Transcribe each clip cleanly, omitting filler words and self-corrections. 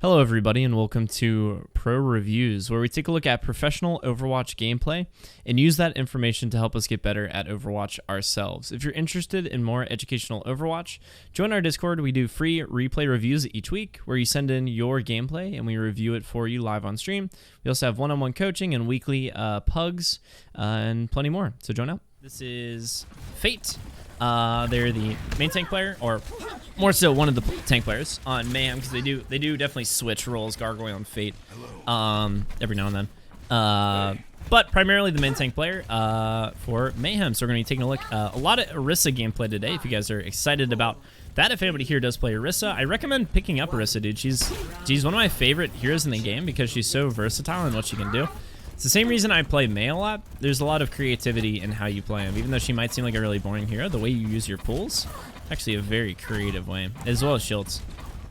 Hello everybody and welcome to Pro Reviews, where we take a look at professional Overwatch gameplay and use that information to help us get better at Overwatch ourselves. If you're interested in more educational Overwatch, join our Discord. We do free replay reviews each week where you send in your gameplay and we review it for you live on stream. We also have one-on-one coaching and weekly pugs and plenty more, so join up. This is Fate. They're the main tank player, or more so one of the tank players on Mayhem, because they do definitely switch roles, Gargoyle and Fate, every now and then. But primarily the main tank player for Mayhem. So we're going to be taking a look. A lot of Orisa gameplay today. If you guys are excited about that, if anybody here does play Orisa, I recommend picking up Orisa, dude. She's one of my favorite heroes in the game because she's so versatile in what she can do. It's the same reason I play May a lot. There's a lot of creativity in how you play him. Even though she might seem like a really boring hero, the way you use your pulls, actually a very creative way, as well as shields.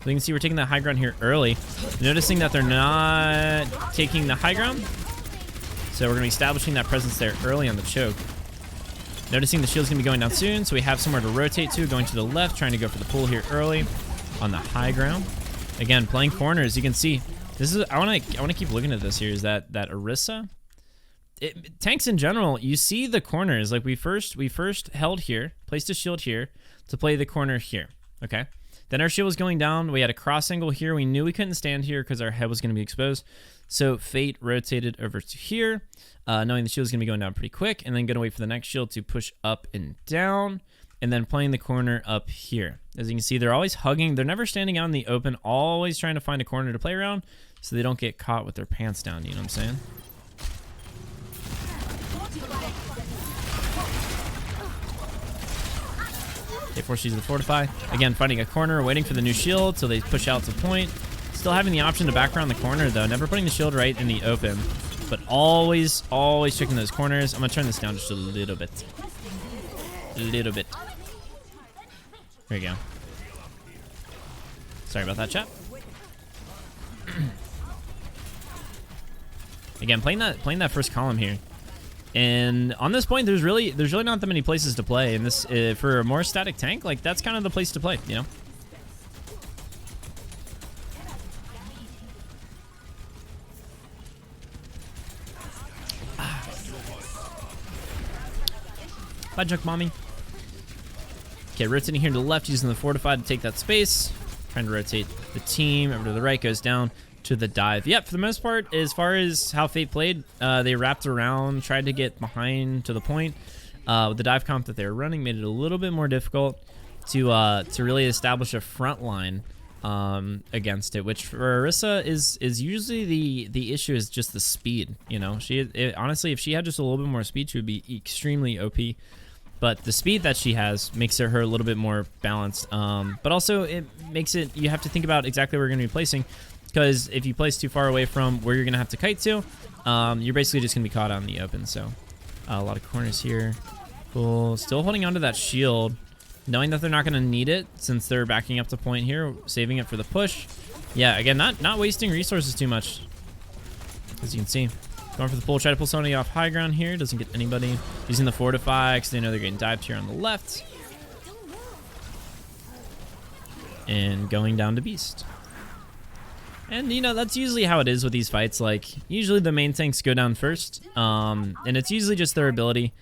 So you can see we're taking the high ground here early. Noticing that they're not taking the high ground. So we're going to be establishing that presence there early on the choke. Noticing the shield's going to be going down soon, so we have somewhere to rotate to, going to the left, trying to go for the pull here early on the high ground. Again, playing corners, you can see. This is I want to keep looking at this here. Is that Orisa? Tanks in general, you see the corners. Like we first held here, placed a shield here to play the corner here. Okay. Then our shield was going down. We had a cross angle here. We knew we couldn't stand here because our head was going to be exposed. So Fate rotated over to here, knowing the shield was going to be going down pretty quick, and then going to wait for the next shield to push up and down, and then playing the corner up here. As you can see, they're always hugging. They're never standing out in the open, always trying to find a corner to play around so they don't get caught with their pants down, you know what I'm saying? Okay, forces the fortify. Again, finding a corner, waiting for the new shield so they push out to point. Still having the option to back around the corner though, never putting the shield right in the open, but always checking those corners. I'm gonna turn this down just a little bit. There you go. Sorry about that, chat. Again, playing that first column here, and on this point, there's really not that many places to play. And this for a more static tank, like that's kind of the place to play, you know. Bye, Junk Mommy. Okay, rotating here to the left, using the fortified to take that space. Trying to rotate the team over to the right, goes down to the dive. Yep, for the most part, as far as how Fate played, they wrapped around, tried to get behind to the point. With the dive comp that they were running, made it a little bit more difficult to really establish a front line against it, which for Orisa is usually the issue is just the speed. You know, honestly, if she had just a little bit more speed, she would be extremely OP. But the speed that she has makes her a little bit more balanced. But also it makes it, you have to think about exactly where you're going to be placing, because if you place too far away from where you're going to have to kite to, you're basically just going to be caught out in the open. So a lot of corners here. Cool. Still holding onto that shield, knowing that they're not going to need it since they're backing up to point here, saving it for the push. Yeah, again, not wasting resources too much, as you can see. Going for the pull, try to pull somebody off high ground here. Doesn't get anybody. Using the fortify because they know they're getting dived here on the left. And going down to Beast. And, you know, that's usually how it is with these fights. Like, usually the main tanks go down first. And it's usually just their ability.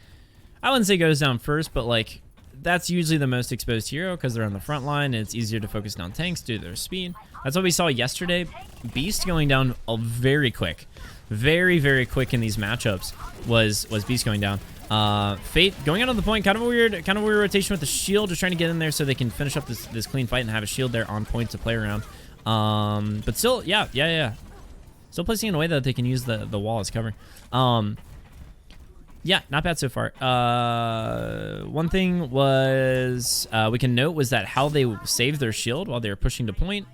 I wouldn't say goes down first, but, like, that's usually the most exposed hero because they're on the front line and it's easier to focus down tanks due to their speed. That's what we saw yesterday. Beast going down very quick. Very quick in these matchups was Beast going down. Fate going out on the point, kind of a weird rotation with the shield, just trying to get in there so they can finish up this clean fight and have a shield there on point to play around. But still, yeah. Still placing in a way that they can use the wall as cover. Yeah, not bad so far. One thing was we can note was that how they saved their shield while they were pushing to point.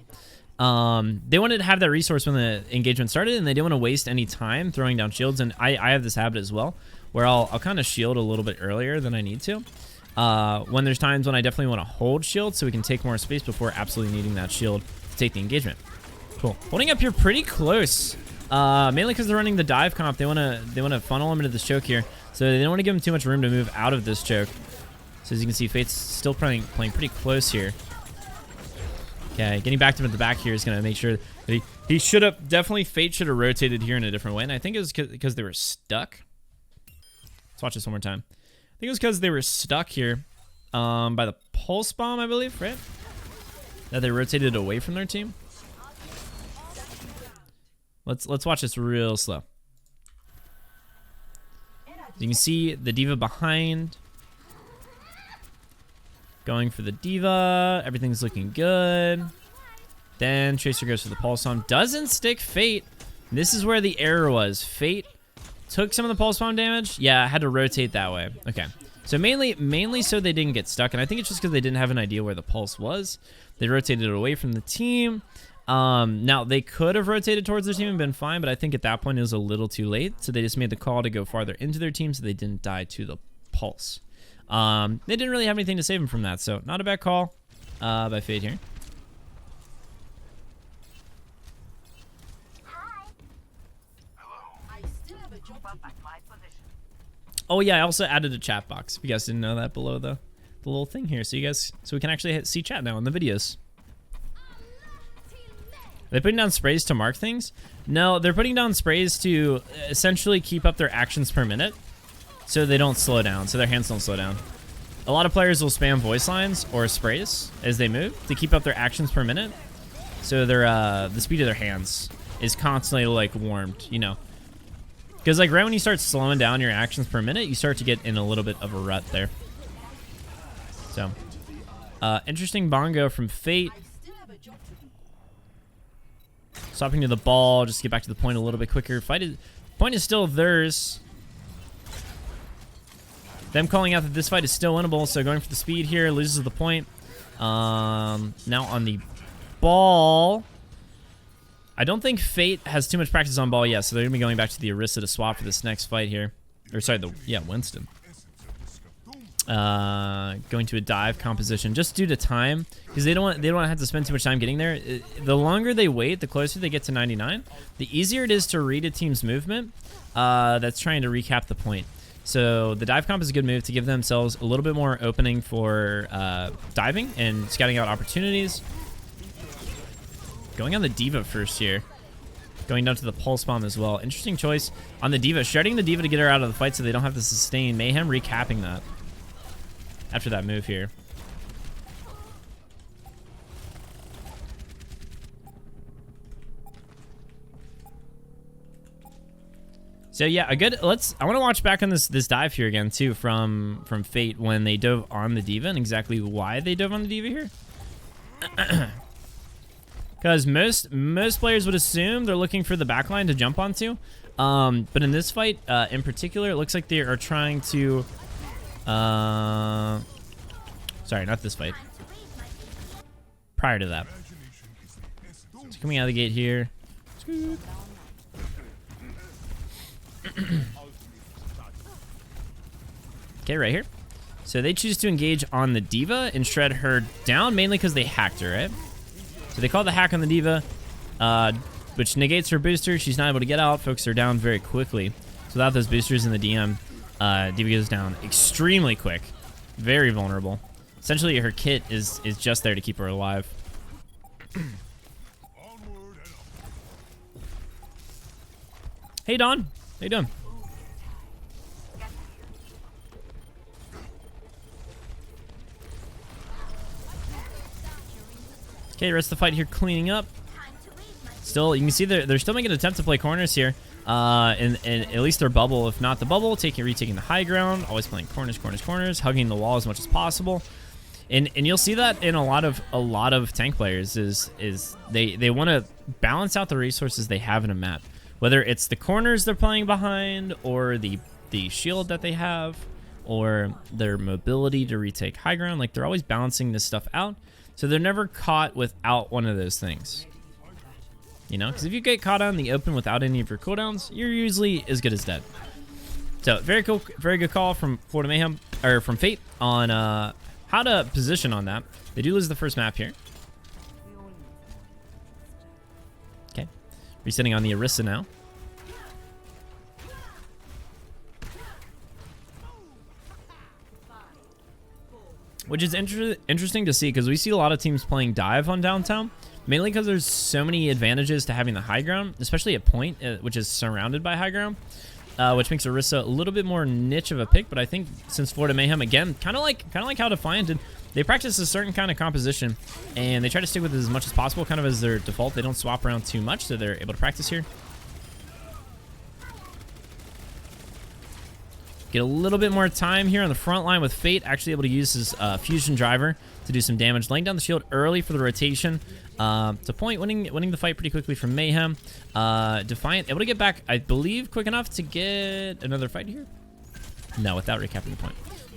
They wanted to have that resource when the engagement started, and they didn't want to waste any time throwing down shields. And I have this habit as well, where I'll kind of shield a little bit earlier than I need to. When there's times when I definitely want to hold shield so we can take more space before absolutely needing that shield to take the engagement. Cool. Holding up here pretty close, mainly because they're running the dive comp. They want to funnel them into this choke here, so they don't want to give them too much room to move out of this choke. So as you can see, Fate's still playing pretty close here. Okay, getting back to him at the back here is going to make sure that he should have, definitely Fate should have rotated here in a different way. And I think it was because they were stuck. Let's watch this one more time. I think it was because they were stuck here by the pulse bomb, I believe, right? That they rotated away from their team. Let's watch this real slow. You can see the D.Va behind. Going for the D.Va. Everything's looking good. Then Tracer goes for the Pulse Bomb. Doesn't stick Fate. This is where the error was. Fate took some of the Pulse Bomb damage. Yeah, I had to rotate that way. Okay. So mainly so they didn't get stuck. And I think it's just because they didn't have an idea where the Pulse was. They rotated it away from the team. Now, they could have rotated towards their team and been fine. But I think at that point it was a little too late. So they just made the call to go farther into their team so they didn't die to the Pulse. They didn't really have anything to save him from that, so not a bad call by Fate here. Oh yeah, I also added a chat box. If you guys didn't know that, below the little thing here, so we can actually see chat now in the videos. Are they putting down sprays to mark things? No, they're putting down sprays to essentially keep up their actions per minute. So they don't slow down, so their hands don't slow down. A lot of players will spam voice lines or sprays as they move to keep up their actions per minute. So their the speed of their hands is constantly like warmed, you know. Because like right when you start slowing down your actions per minute, you start to get in a little bit of a rut there. So, interesting bongo from Fate. Stopping to the ball, just to get back to the point a little bit quicker. Point is still theirs. Them calling out that this fight is still winnable, so going for the speed here, loses the point. Now on the ball. I don't think Fate has too much practice on ball yet, so they're going to be going back to the Orisa to swap for this next fight here. Or sorry, Winston. Going to a dive composition just due to time, because they don't want to have to spend too much time getting there. The longer they wait, the closer they get to 99. The easier it is to read a team's movement that's trying to recap the point. So the dive comp is a good move to give themselves a little bit more opening for diving and scouting out opportunities. Going on the D.Va first here. Going down to the Pulse Bomb as well. Interesting choice on the D.Va. Shredding the D.Va to get her out of the fight so they don't have to sustain. Mayhem recapping that after that move here. So yeah, I want to watch back on this dive here again too from Fate when they dove on the D.Va and exactly why they dove on the D.Va here. Because most players would assume they're looking for the backline to jump onto, but in this fight in particular, it looks like they are trying to. Sorry, not this fight. Prior to that, so coming out of the gate here. Okay, right here. So they choose to engage on the D.Va and shred her down, mainly because they hacked her, right? So they call the hack on the D.Va, which negates her booster. She's not able to get out. Focus her down very quickly. So without those boosters in the DM, D.Va goes down extremely quick. Very vulnerable. Essentially, her kit is just there to keep her alive. Hey, Don. How you doing? Okay, rest of the fight here cleaning up. Still, you can see they're still making an attempt to play corners here. And at least their bubble, if not the bubble, retaking the high ground, always playing corners, hugging the wall as much as possible. And you'll see that in a lot of tank players is they want to balance out the resources they have in a map. Whether it's the corners they're playing behind, or the shield that they have, or their mobility to retake high ground, like they're always balancing this stuff out. So they're never caught without one of those things. You know, because if you get caught out in the open without any of your cooldowns, you're usually as good as dead. So very cool, very good call from Florida Mayhem, or from Fate on how to position on that. They do lose the first map here. Okay, resetting on the Orisa now. which is interesting to see because we see a lot of teams playing dive on downtown, mainly because there's so many advantages to having the high ground, especially at point, which is surrounded by high ground, which makes Orisa a little bit more niche of a pick. But I think since Florida Mayhem, again, kind of like how Defiant did, they practice a certain kind of composition, and they try to stick with it as much as possible, kind of as their default. They don't swap around too much, so they're able to practice here. Get a little bit more time here on the front line with Fate, actually able to use his fusion driver to do some damage, laying down the shield early for the rotation. To point, winning the fight pretty quickly from Mayhem. Defiant able to get back, I believe, quick enough to get another fight here. No, without recapping the point.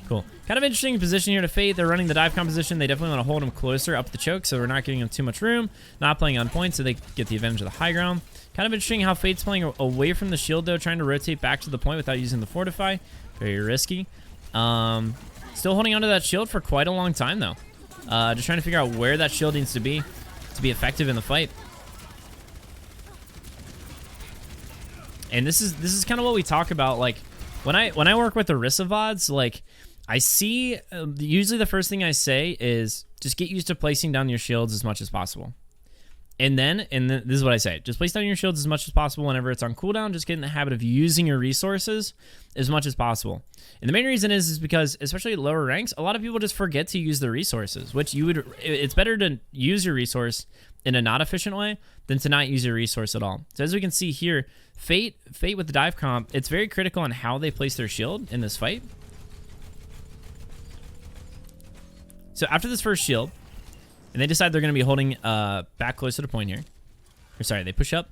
Cool. Kind of interesting position here to Fate. They're running the dive composition. They definitely want to hold him closer up the choke, so we're not giving him too much room. Not playing on point, so they get the advantage of the high ground. Kind of interesting how Fate's playing away from the shield, though, trying to rotate back to the point without using the Fortify. Very risky. Still holding onto that shield for quite a long time, though. Just trying to figure out where that shield needs to be effective in the fight. And this is kind of what we talk about. Like when I work with Orisa VODs, like I see usually the first thing I say is just get used to placing down your shields as much as possible. And then this is what I say. Just place down your shields as much as possible whenever it's on cooldown. Just get in the habit of using your resources as much as possible. And the main reason is because, especially at lower ranks, a lot of people just forget to use the resources, which it's better to use your resource in a not efficient way than to not use your resource at all. So as we can see here, Fate with the dive comp, it's very critical on how they place their shield in this fight. So after this first shield, and they decide they're going to be holding back closer to point here. Or sorry, they push up.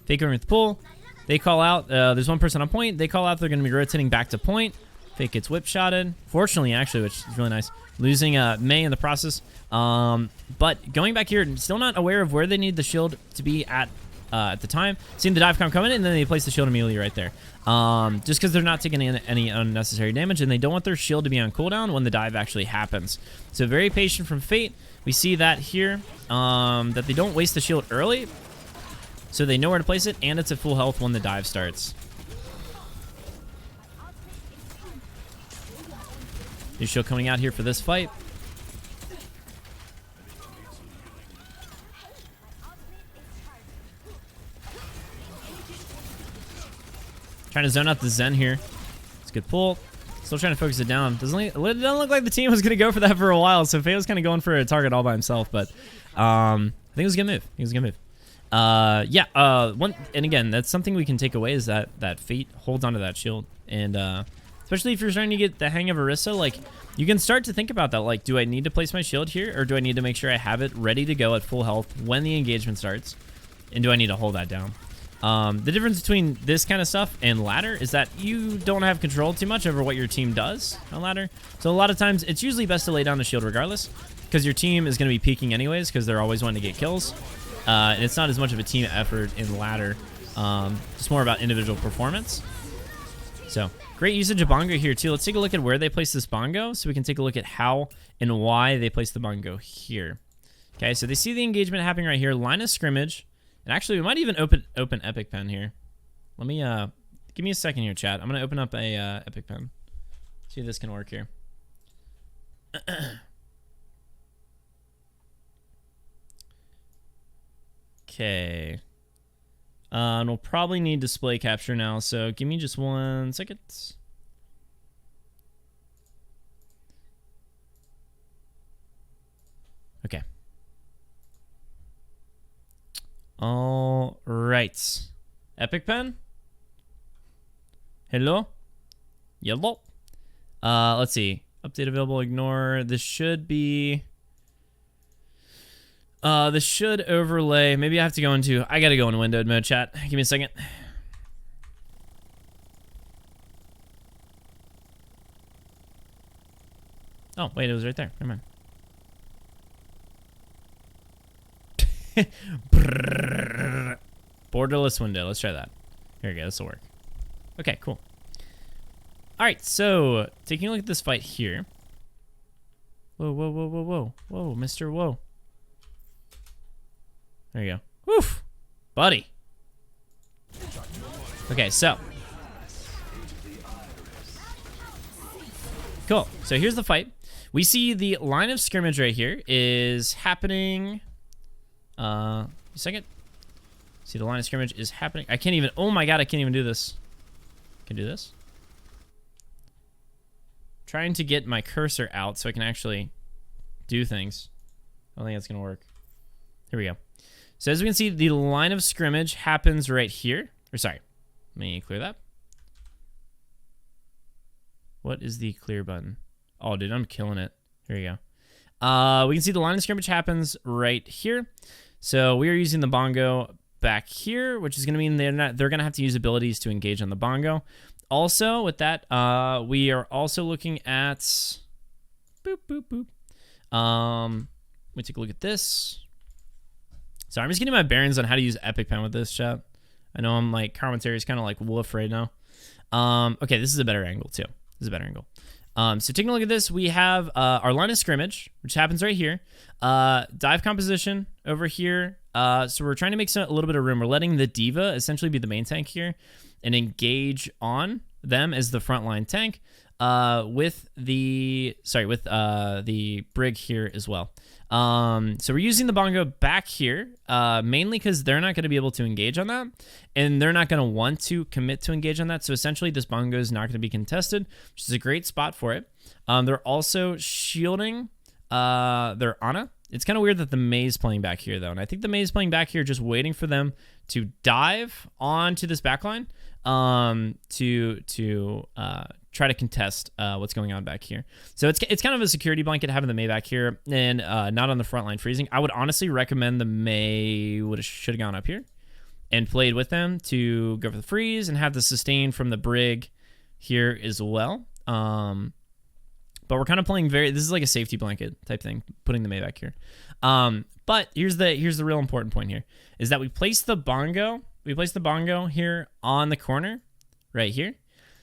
Fake going with the pull. They call out. There's one person on point. They call out they're going to be rotating back to point. Fake gets whip shotted. Fortunately, actually, which is really nice. Losing May in the process. But going back here, still not aware of where they need the shield to be at the time. Seeing the dive comp coming in, and then they place the shield immediately right there. Just because they're not taking any unnecessary damage, and they don't want their shield to be on cooldown when the dive actually happens. So very patient from Fate. We see that here, that they don't waste the shield early, so they know where to place it, and it's at full health when the dive starts. New shield coming out here for this fight. Trying to zone out the Zen here. It's a good pull. Still trying to focus it down. It doesn't look like the team was going to go for that for a while, so Fate was kind of going for a target all by himself, but I think it was a good move. And again, that's something we can take away is that Fate holds onto that shield, and especially if you're starting to get the hang of Orisa, like you can start to think about that. Like, do I need to place my shield here, or do I need to make sure I have it ready to go at full health when the engagement starts, and do I need to hold that down? The difference between this kind of stuff and ladder is that you don't have control too much over what your team does on ladder. So a lot of times it's usually best to lay down the shield regardless, because your team is going to be peeking anyways because they're always wanting to get kills. And it's not as much of a team effort in ladder. It's more about individual performance. So great usage of bongo here too. Let's take a look at where they place this bongo so we can take a look at how and why they place the bongo here. Okay, so they see the engagement happening right here, line of scrimmage. And actually, we might even open Epic Pen here. Let me, give me a second here, chat. I'm going to open up a Epic Pen. See if this can work here. Okay. And we'll probably need display capture now, so give me just 1 second. Okay. All right. Epic Pen? Hello? Yellow? Let's see. Update available, ignore. This should be... this should overlay. Maybe I have to go into... I gotta go into windowed mode, chat. Give me a second. Oh, wait, it was right there. Never mind. Borderless window. Let's try that. Here we go. This will work. Okay, cool. All right, so taking a look at this fight here. Whoa, whoa, whoa, whoa, whoa. Whoa, Mr. Whoa. There you go. Woof, buddy. Okay, so. Cool. So here's the fight. we see the line of scrimmage right here is happening. A second. See, the line of scrimmage is happening. I can't even. Oh my god, I can't even do this. Can do this. Trying to get my cursor out so I can actually do things. I don't think that's gonna work. Here we go. So as we can see, the line of scrimmage happens right here. Or sorry, let me clear that. What is the clear button? Oh, dude, I'm killing it. Here we go. We can see the line of scrimmage happens right here. So we are using the bongo back here, which is going to mean they're going to have to use abilities to engage on the bongo. Also, with that, we are also looking at boop, boop, boop. Let me take a look at this. So I'm just getting my bearings on how to use Epic Pen with this, chat. I know I'm like, commentary is kind of like wolf right now. Okay, this is a better angle too. This is a better angle. So taking a look at this, we have our line of scrimmage, which happens right here. Dive composition over here. So we're trying to make a little bit of room. We're letting the Diva essentially be the main tank here and engage on them as the frontline tank with the Brig here as well. So we're using the bongo back here, mainly because they're not going to be able to engage on that, and they're not going to want to commit to engage on that. So essentially, this bongo is not going to be contested, which is a great spot for it. They're also shielding their Ana. It's kind of weird that the May's playing back here, though, and I think the May's playing back here just waiting for them to dive onto this backline to try to contest what's going on back here. So it's kind of a security blanket having the May back here and not on the front line freezing. I would honestly recommend the May should have gone up here and played with them to go for the freeze and have the sustain from the Brig here as well. But we're kind of playing this is like a safety blanket type thing, putting the May back here. But here's the real important point here is that we place the bongo here on the corner right here.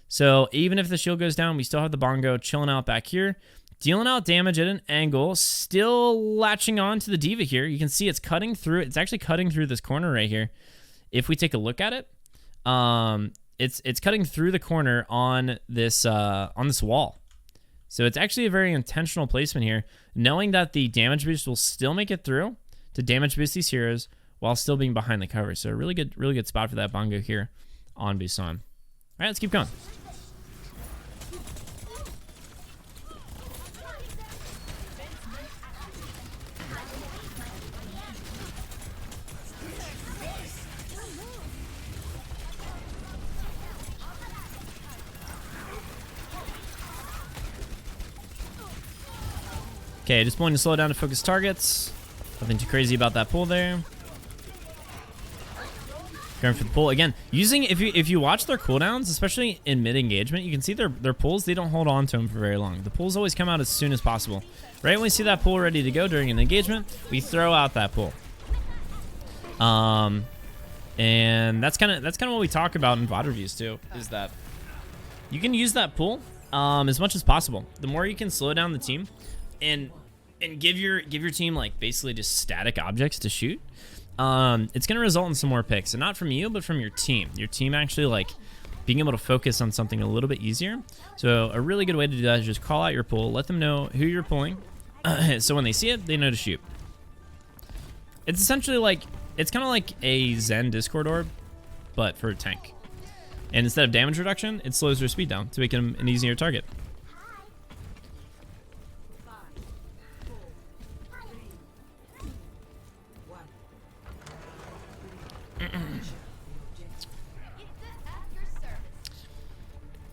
So even if the shield goes down, we still have the bongo chilling out back here, dealing out damage at an angle, still latching on to the Diva here. You can see it's cutting through. It's actually cutting through this corner right here. If we take a look at it, it's cutting through the corner on this wall. So it's actually a very intentional placement here, knowing that the damage boost will still make it through to damage boost these heroes while still being behind the cover. So a really good spot for that bongo here on Busan. All right, let's keep going. Okay, just pulling to slow down to focus targets. Nothing too crazy about that pull there. Going for the pull again. Using if you watch their cooldowns, especially in mid engagement, you can see their pulls. They don't hold on to them for very long. The pulls always come out as soon as possible. Right when we see that pull ready to go during an engagement, we throw out that pull. And that's kind of what we talk about in VOD reviews too. Is that you can use that pull as much as possible. The more you can slow down the team and give your team like basically just static objects to shoot, it's going to result in some more picks, and not from you, but from your team. Your team actually like being able to focus on something a little bit easier. So a really good way to do that is just call out your pull, let them know who you're pulling, so when they see it, they know to shoot. It's essentially like, it's kind of like a Zen Discord orb, but for a tank. And instead of damage reduction, it slows their speed down to make them an easier target.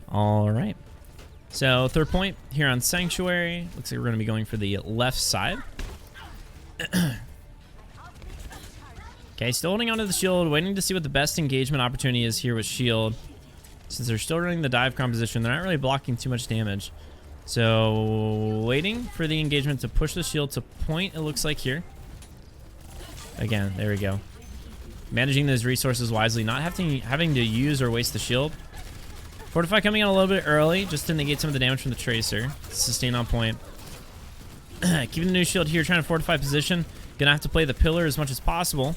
All right. So third point here on Sanctuary. Looks like we're going to be going for the left side. Okay, still holding onto the shield, waiting to see what the best engagement opportunity is here with shield. Since they're still running the dive composition, they're not really blocking too much damage. So waiting for the engagement to push the shield to point, it looks like here. Again, there we go. Managing those resources wisely, not having to use or waste the shield. Fortify coming out a little bit early, just to negate some of the damage from the Tracer. Sustain on point. Keeping the new shield here, trying to fortify position. Gonna have to play the pillar as much as possible.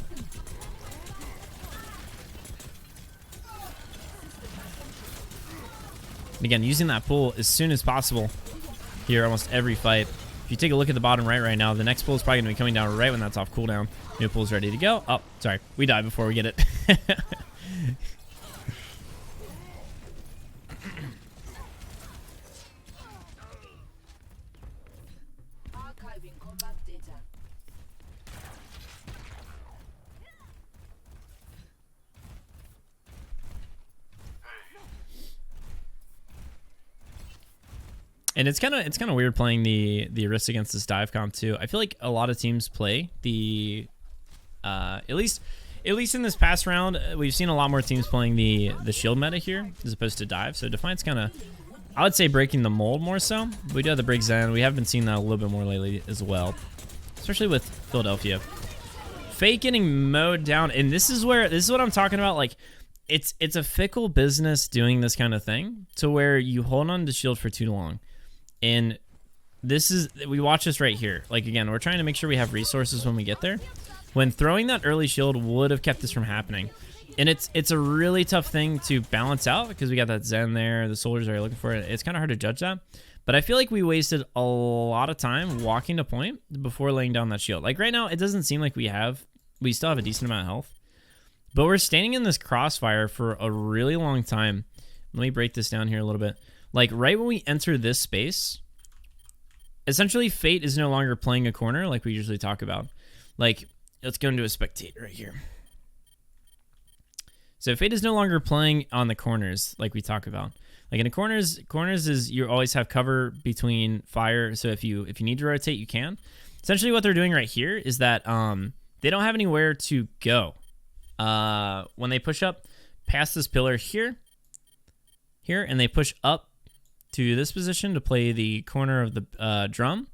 And again, using that pull as soon as possible here almost every fight. If you take a look at the bottom right now, the next pull is probably going to be coming down right when that's off cooldown. New pull is ready to go. Oh, sorry. We died before we get it. And it's kind of weird playing the Orisa against this dive comp too. I feel like a lot of teams play the at least in this past round, we've seen a lot more teams playing the shield meta here as opposed to dive. So Defiant's kind of, I would say, breaking the mold more so. We do have the Brig Zen. We have been seeing that a little bit more lately as well, especially with Philadelphia. Fate getting mowed down, and this is what I'm talking about. Like, it's a fickle business doing this kind of thing to where you hold on to shield for too long. And we watch this right here. Like, again, we're trying to make sure we have resources when we get there. When throwing that early shield would have kept this from happening. And it's a really tough thing to balance out because we got that Zen there. The soldiers are looking for it. It's kind of hard to judge that. But I feel like we wasted a lot of time walking to point before laying down that shield. Like right now, it doesn't seem like we still have a decent amount of health. But we're standing in this crossfire for a really long time. Let me break this down here a little bit. Like right when we enter this space, essentially Fate is no longer playing a corner like we usually talk about. Like, let's go into a spectator right here. So Fate is no longer playing on the corners like we talk about. Like in the corners is you always have cover between fire. So if you need to rotate, you can. Essentially what they're doing right here is that they don't have anywhere to go. When they push up past this pillar here, and they push up to this position to play the corner of the drum.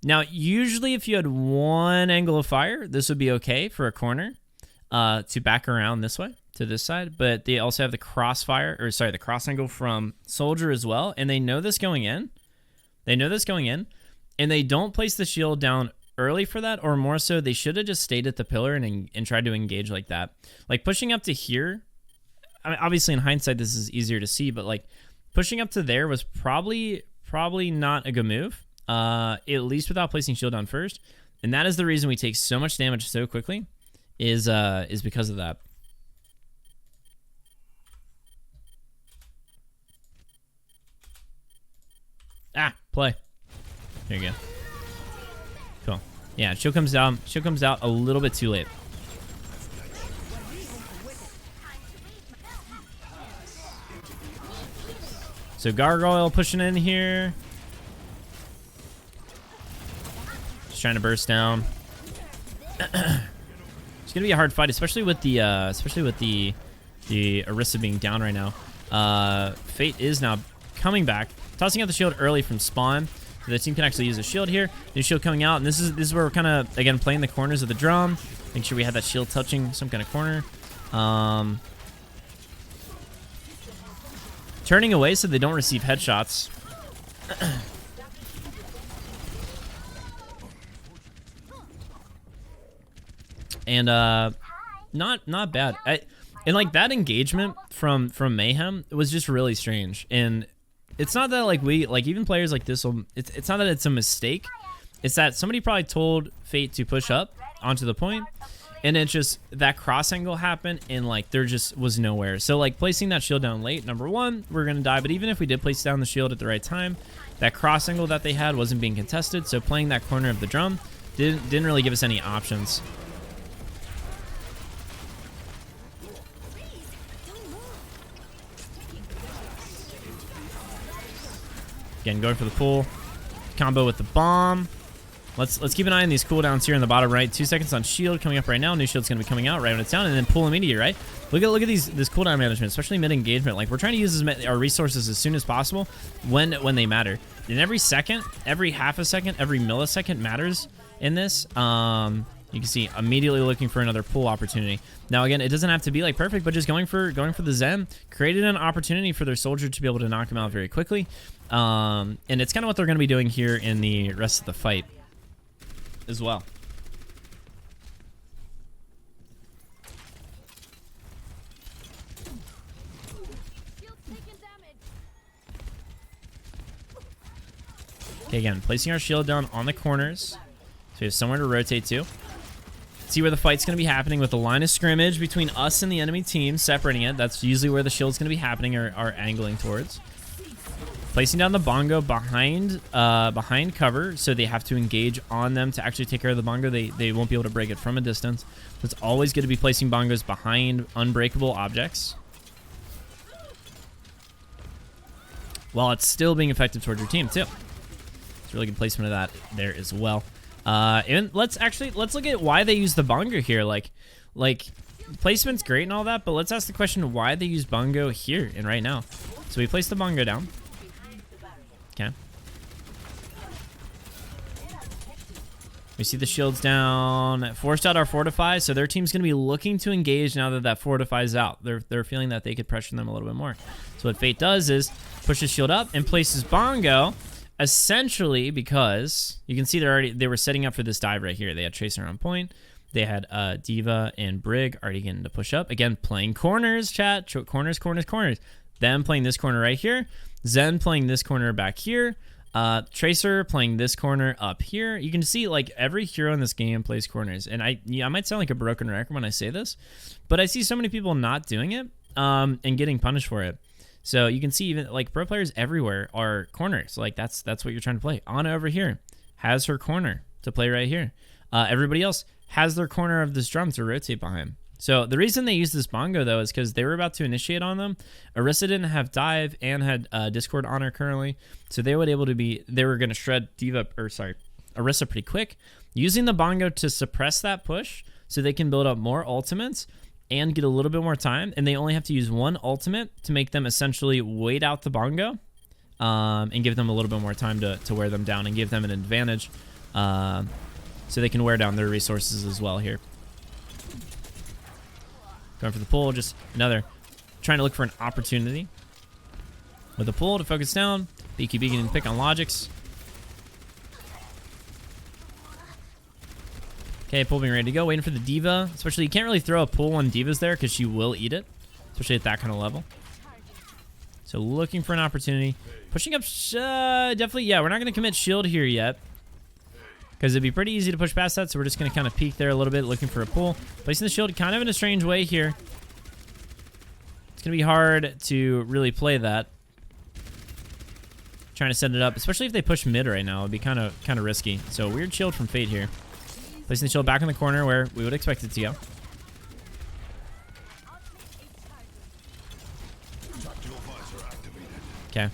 Now, usually if you had one angle of fire, this would be okay for a corner to back around this way to this side. But they also have the the cross angle from soldier as well. And they know this going in. And they don't place the shield down early for that, or more so, they should have just stayed at the pillar and tried to engage like that. Like pushing up to here, I mean, obviously in hindsight, this is easier to see, but like pushing up to there was probably not a good move, at least without placing shield down first. And that is the reason we take so much damage so quickly, is because of that. Play. There you go. Cool. Yeah, shield comes down. Shield comes out a little bit too late. So Gargoyle pushing in here. Just trying to burst down. It's gonna be a hard fight, especially with the Orisa being down right now. Fate is now coming back, tossing out the shield early from spawn, so the team can actually use a shield here. New shield coming out, and this is where we're kind of again playing the corners of the drum. Make sure we have that shield touching some kind of corner. Turning away so they don't receive headshots. And not bad. And like that engagement from Mayhem was just really strange. And it's not that like even players like this will, it's not that it's a mistake. It's that somebody probably told Fate to push up onto the point, and it's just that cross angle happened, and like there just was nowhere. So like placing that shield down late, number one, we're gonna die. But even if we did place down the shield at the right time, that cross angle that they had wasn't being contested. So playing that corner of the drum didn't really give us any options. Again, going for the pull combo with the bomb. Let's keep an eye on these cooldowns here in the bottom right. 2 seconds on shield coming up right now. New shield's gonna be coming out right when it's down, and then pull immediate, right? Look at this cooldown management, especially mid engagement. Like we're trying to use our resources as soon as possible when they matter. And every second, every half a second, every millisecond matters in this. You can see immediately looking for another pull opportunity. Now again, it doesn't have to be like perfect, but just going for the Zen created an opportunity for their soldier to be able to knock him out very quickly. And it's kind of what they're going to be doing here in the rest of the fight as well. Okay, again, placing our shield down on the corners. So we have somewhere to rotate to. See where the fight's going to be happening with the line of scrimmage between us and the enemy team, separating it. That's usually where the shield's going to be happening or angling towards. Placing down the bongo behind cover, so they have to engage on them to actually take care of the bongo. They won't be able to break it from a distance. So it's always going to be placing bongos behind unbreakable objects, while it's still being effective towards your team too. It's really good placement of that there as well. And let's look at why they use the bongo here. Like placement's great and all that, but let's ask the question why they use bongo here and right now. So we place the bongo down. Okay. We see the shields down, forced out our fortify, so their team's going to be looking to engage now that that fortify's out. They're feeling that they could pressure them a little bit more. So what Fate does is push the shield up and places bongo, essentially because you can see they were setting up for this dive right here. They had Tracer on point. They had Diva and Brig already getting to push up. Again, playing corners, chat. Corners. Them playing this corner right here. Zen playing this corner back here. Tracer playing this corner up here. You can see like every hero in this game plays corners. And I might sound like a broken record when I say this, but I see so many people not doing it and getting punished for it. So you can see even like pro players everywhere are corners. Like that's what you're trying to play. Ana over here has her corner to play right here. Everybody else has their corner of this drum to rotate behind. So the reason they use this bongo though is because they were about to initiate on them. Orisa didn't have dive and had Discord on her currently, so they were going to shred Orisa pretty quick, using the bongo to suppress that push, so they can build up more ultimates and get a little bit more time. And they only have to use one ultimate to make them essentially wait out the bongo, and give them a little bit more time to wear them down and give them an advantage, so they can wear down their resources as well here. Going for the pull, just trying to look for an opportunity. With the pull to focus down, Beaky Beacon and pick on Logics. Okay, pull being ready to go, waiting for the Diva. Especially, you can't really throw a pull on Divas there because she will eat it, especially at that kind of level. So looking for an opportunity. Pushing up, definitely, yeah, we're not going to commit shield here yet, because it'd be pretty easy to push past that, so we're just going to kind of peek there a little bit, looking for a pull. Placing the shield kind of in a strange way here. It's going to be hard to really play that. Trying to set it up, especially if they push mid right now. It'd be kind of risky. So weird shield from Fate here. Placing the shield back in the corner where we would expect it to go. Okay.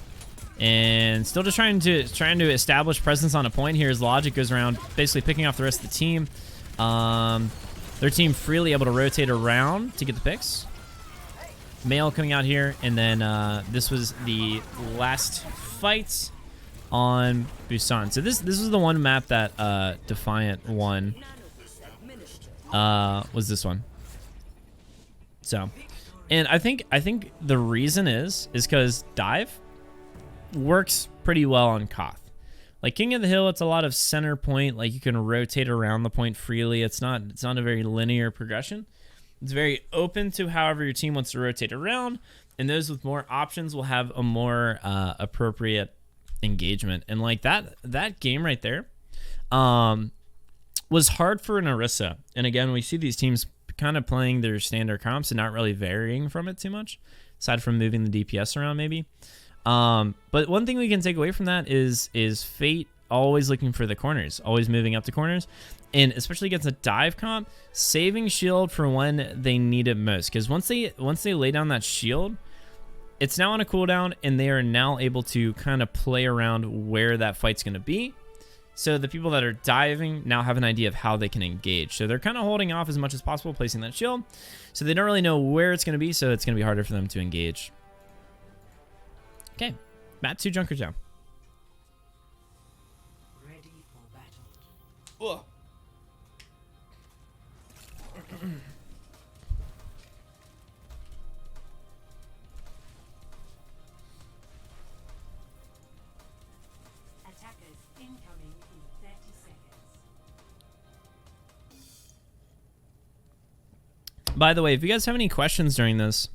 And still just trying to establish presence on a point here as Logic goes around basically picking off the rest of the team. Their team freely able to rotate around to get the picks. Mail coming out here, and then this was the last fight on Busan. So this was the one map that Defiant won. Was this one. So, and I think the reason is because dive works pretty well on Koth. Like King of the Hill, it's a lot of center point. Like you can rotate around the point freely. It's not a very linear progression. It's very open to however your team wants to rotate around, and those with more options will have a more appropriate engagement. And like that game right there was hard for an Orisa. And again, we see these teams kind of playing their standard comps and not really varying from it too much, aside from moving the DPS around maybe. But one thing we can take away from that is Fate always looking for the corners, always moving up to corners, and especially against a dive comp, saving shield for when they need it most. Because once they lay down that shield, it's now on a cooldown, and they are now able to kind of play around where that fight's going to be. So the people that are diving now have an idea of how they can engage. So they're kind of holding off as much as possible, placing that shield. So they don't really know where it's going to be, so it's going to be harder for them to engage. Okay, map 2 Junkers down. Ready for battle. Attackers incoming in 30 seconds. By the way, if you guys have any questions during this,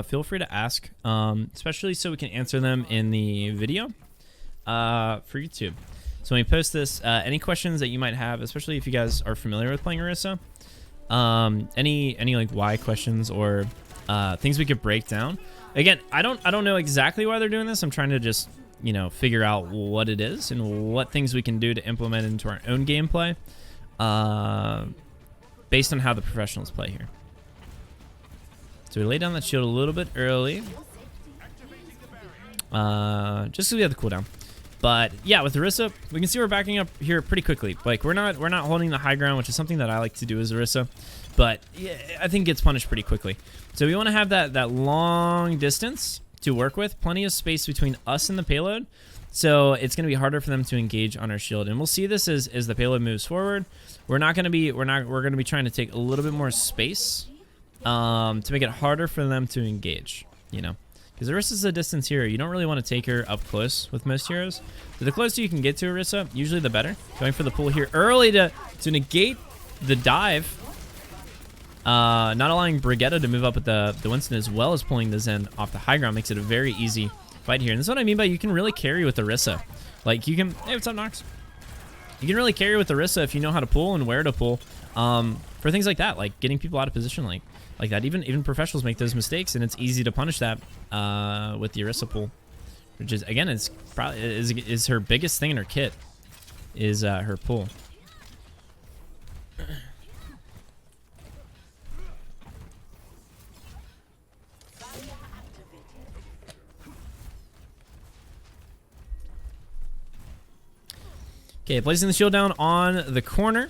feel free to ask, especially so we can answer them in the video for YouTube. So when we post this, any questions that you might have, especially if you guys are familiar with playing Orisa, any like why questions or things we could break down. Again, I don't know exactly why they're doing this. I'm trying to just, you know, figure out what it is and what things we can do to implement into our own gameplay, based on how the professionals play here. So we lay down that shield a little bit early, just because we have the cooldown. But yeah, with Orisa, we can see we're backing up here pretty quickly. Like we're not holding the high ground, which is something that I like to do as Orisa, but yeah, I think gets punished pretty quickly. So we want to have that long distance to work with, plenty of space between us and the payload. So it's going to be harder for them to engage on our shield, and we'll see this as the payload moves forward. We're going to be trying to take a little bit more space, to make it harder for them to engage. You know. Because Orisa is a distance hero. You don't really want to take her up close with most heroes. So the closer you can get to Orisa, usually the better. Going for the pull here early to negate the dive. Not allowing Brigitte to move up with the Winston, as well as pulling the Zen off the high ground, makes it a very easy fight here. And this is what I mean by you can really carry with Orisa. Like you can, hey, what's up, Nox? You can really carry with Orisa if you know how to pull and where to pull. For things like that, like getting people out of position, like that. Even professionals make those mistakes, and it's easy to punish that with the Orisa pull, which is, again, it's probably is her biggest thing in her kit, is her pull. Okay, placing the shield down on the corner,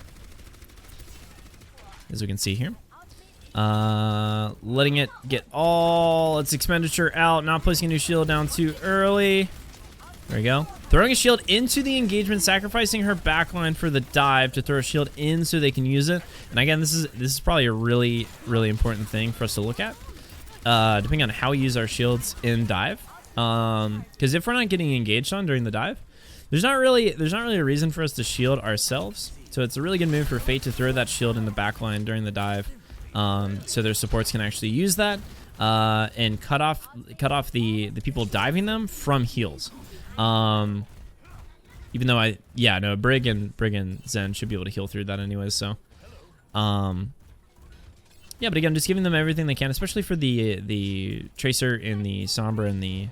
as we can see here. Letting it get all its expenditure out, not placing a new shield down too early. There we go. Throwing a shield into the engagement, sacrificing her backline for the dive to throw a shield in so they can use it. And again, this is probably a really, really important thing for us to look at, depending on how we use our shields in dive. Because if we're not getting engaged on during the dive, there's not really a reason for us to shield ourselves. So it's a really good move for Fate to throw that shield in the backline during the dive. So their supports can actually use that and cut off the people diving them from heals. Even though Brig and Zen should be able to heal through that anyways. So, yeah, but again, just giving them everything they can, especially for the Tracer and the Sombra and the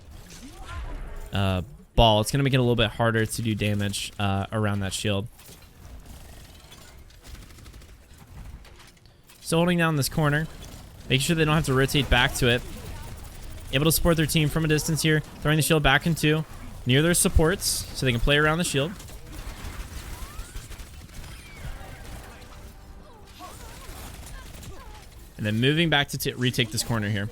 Ball. It's gonna make it a little bit harder to do damage around that shield. So holding down this corner, making sure they don't have to rotate back to it. Able to support their team from a distance here, throwing the shield back into near their supports so they can play around the shield. And then moving back to retake this corner here.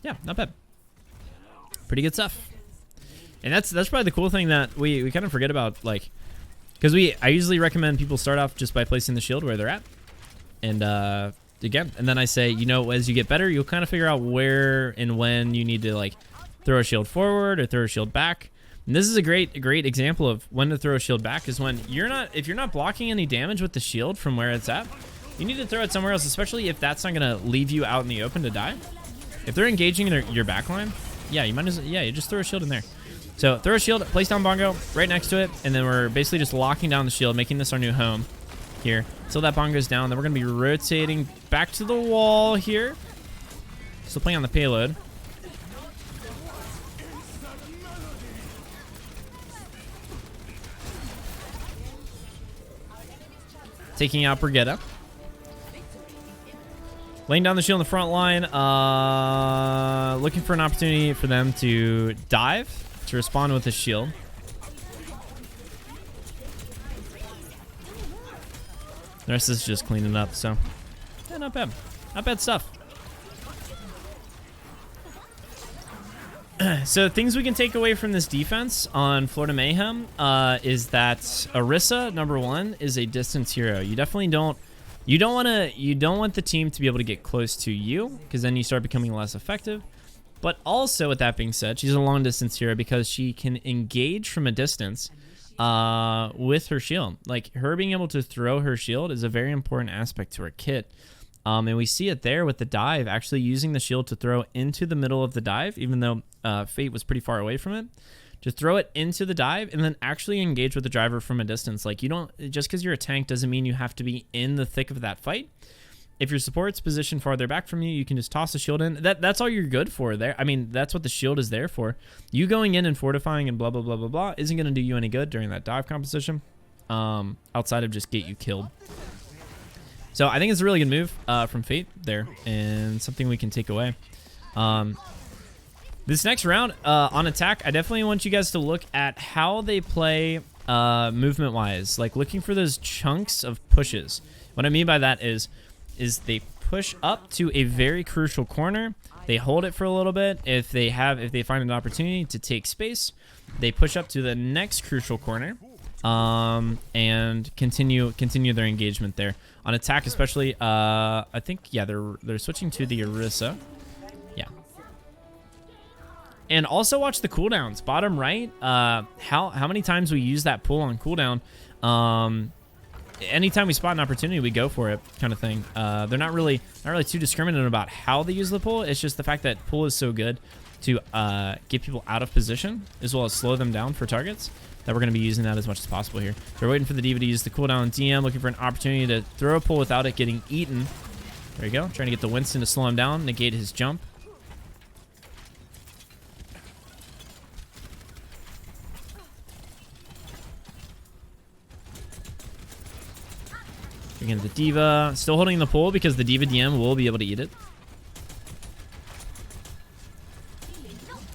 Yeah, not bad. Pretty good stuff. And that's probably the cool thing that we kind of forget about, like, because I usually recommend people start off just by placing the shield where they're at. And again, and then I say, you know, as you get better, you'll kind of figure out where and when you need to, like, throw a shield forward or throw a shield back. And this is a great example of when to throw a shield back, is when if you're not blocking any damage with the shield from where it's at, you need to throw it somewhere else, especially if that's not going to leave you out in the open to die. If they're engaging in your backline, yeah, you might as well, yeah, you just throw a shield in there. So throw a shield, place down Bongo right next to it, and then we're basically just locking down the shield, making this our new home here. Until that Bongo's down, then we're going to be rotating back to the wall here. Still playing on the payload. Taking out Brigitte. Laying down the shield in the front line. Looking for an opportunity for them to dive, to respond with the shield. The rest is just cleaning up, so yeah, not bad. Not bad stuff. So things we can take away from this defense on Florida Mayhem is that Orisa, number one, is a distance hero. You definitely don't want the team to be able to get close to you, because then you start becoming less effective. But also, with that being said, she's a long distance hero because she can engage from a distance with her shield. Like, her being able to throw her shield is a very important aspect to her kit. And we see it there with the dive, actually using the shield to throw into the middle of the dive, even though Fate was pretty far away from it. Just throw it into the dive and then actually engage with the driver from a distance. Like, you don't, just because you're a tank doesn't mean you have to be in the thick of that fight. If your support's positioned farther back from you, you can just toss the shield in. That's all you're good for there. I mean, that's what the shield is there for. You going in and fortifying and blah, blah, blah, blah, blah isn't going to do you any good during that dive composition, outside of just get you killed. So I think it's a really good move from Fate there and something we can take away. This next round on attack, I definitely want you guys to look at how they play movement-wise, like looking for those chunks of pushes. What I mean by that is they push up to a very crucial corner. They hold it for a little bit. If they find an opportunity to take space, they push up to the next crucial corner and continue their engagement there. On attack, especially, I think they're switching to the Orisa. Yeah. And also watch the cooldowns. Bottom right, how many times we use that pull on cooldown. Anytime we spot an opportunity, we go for it, kind of thing. They're not really too discriminate about how they use the pull. It's just the fact that pull is so good to get people out of position, as well as slow them down for targets, that we're going to be using that as much as possible here. So we're waiting for the D.Va to use the cooldown on DM, looking for an opportunity to throw a pull without it getting eaten. There you go. Trying to get the Winston to slow him down, negate his jump. Again, the D.Va still holding the pull because the D.Va DM will be able to eat it.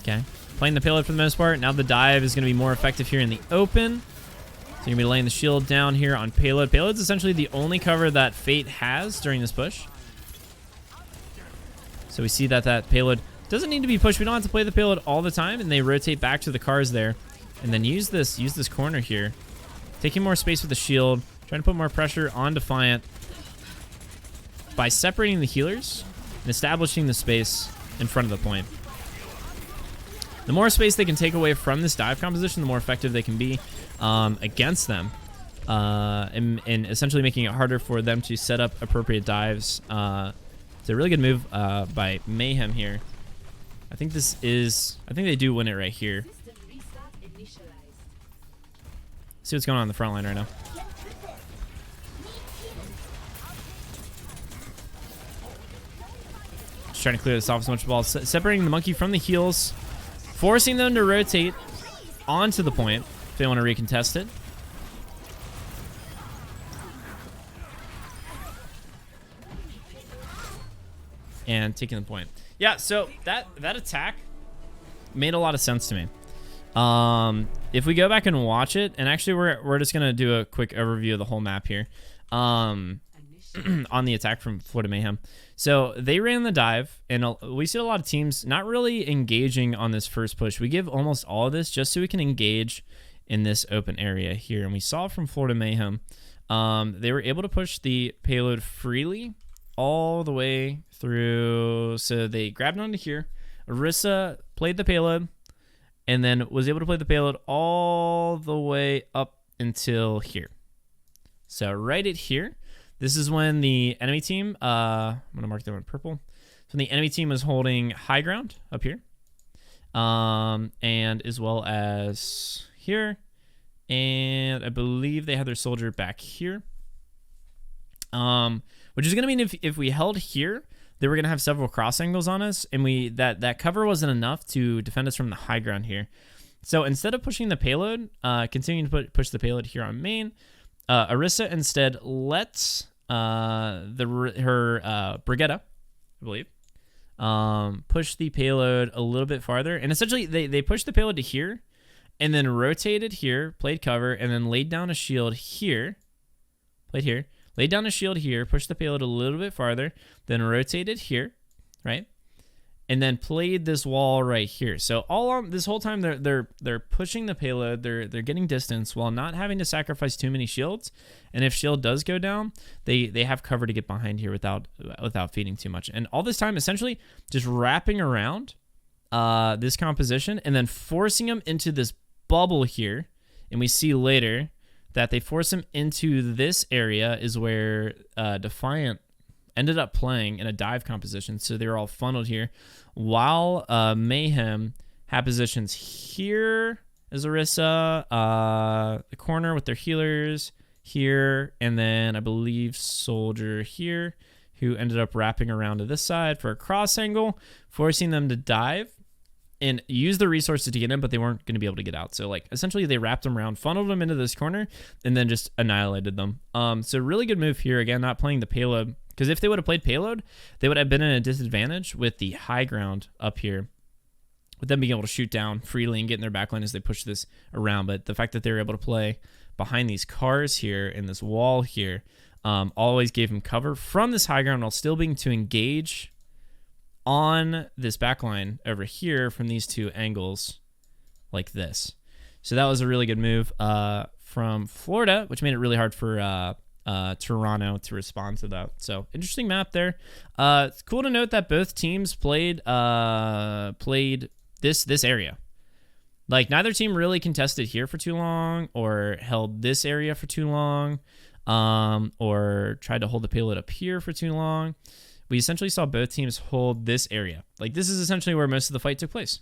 Okay. Playing the payload for the most part. Now the dive is going to be more effective here in the open. So you're going to be laying the shield down here on payload. Payload's essentially the only cover that Fate has during this push. So we see that payload doesn't need to be pushed. We don't have to play the payload all the time, and they rotate back to the cars there. And then use this corner here. Taking more space with the shield. Trying to put more pressure on Defiant by separating the healers and establishing the space in front of the point. The more space they can take away from this dive composition, the more effective they can be against them, and essentially making it harder for them to set up appropriate dives. It's a really good move by Mayhem here. I think they do win it right here. See what's going on in the front line right now. Trying to clear this off as much as possible. Separating the monkey from the heals, forcing them to rotate onto the point if they want to recontest it. And taking the point. Yeah, so that attack made a lot of sense to me. If we go back and watch it, and actually we're just gonna do a quick overview of the whole map here. On the attack from Florida Mayhem. So they ran the dive, and we see a lot of teams not really engaging on this first push. We give almost all of this just so we can engage in this open area here. And we saw from Florida Mayhem, they were able to push the payload freely all the way through. So they grabbed onto here. Orisa played the payload, and then was able to play the payload all the way up until here. So right at here, this is when the enemy team, I'm going to mark them in purple. So the enemy team was holding high ground up here. And as well as here. And I believe they had their soldier back here. Which is going to mean if we held here, they were going to have several cross angles on us. And that cover wasn't enough to defend us from the high ground here. So instead of pushing the payload, continuing to push the payload here on main, Orisa instead lets her Brigitte, I believe, push the payload a little bit farther. And essentially, they pushed the payload to here, and then rotated here, played cover, and then laid down a shield here. Played here, laid down a shield here, pushed the payload a little bit farther, then rotated here, right? And then played this wall right here. So all on this whole time they're pushing the payload, they're getting distance while not having to sacrifice too many shields. And if shield does go down, they have cover to get behind here without feeding too much. And all this time essentially just wrapping around this composition and then forcing them into this bubble here. And we see later that they force him into this area is where Defiant ended up playing in a dive composition. So they were all funneled here while Mayhem Have positions here as Orisa, the corner with their healers here, and then I believe Soldier here, who ended up wrapping around to this side for a cross angle, forcing them to dive and use the resources to get in, but they weren't going to be able to get out. So like essentially they wrapped them around, funneled them into this corner, and then just annihilated them. So really good move here. Again, not playing the payload, because if they would have played payload, they would have been in a disadvantage with the high ground up here, with them being able to shoot down freely and get in their backline as they push this around. But the fact that they were able to play behind these cars here and this wall here always gave them cover from this high ground while still being to engage on this backline over here from these two angles like this. So that was a really good move from Florida, which made it really hard for Toronto to respond to that. So interesting map there. It's cool to note that both teams played this area. Like neither team really contested here for too long or held this area for too long, or tried to hold the payload up here for too long. We essentially saw both teams hold this area. Like this is essentially where most of the fight took place.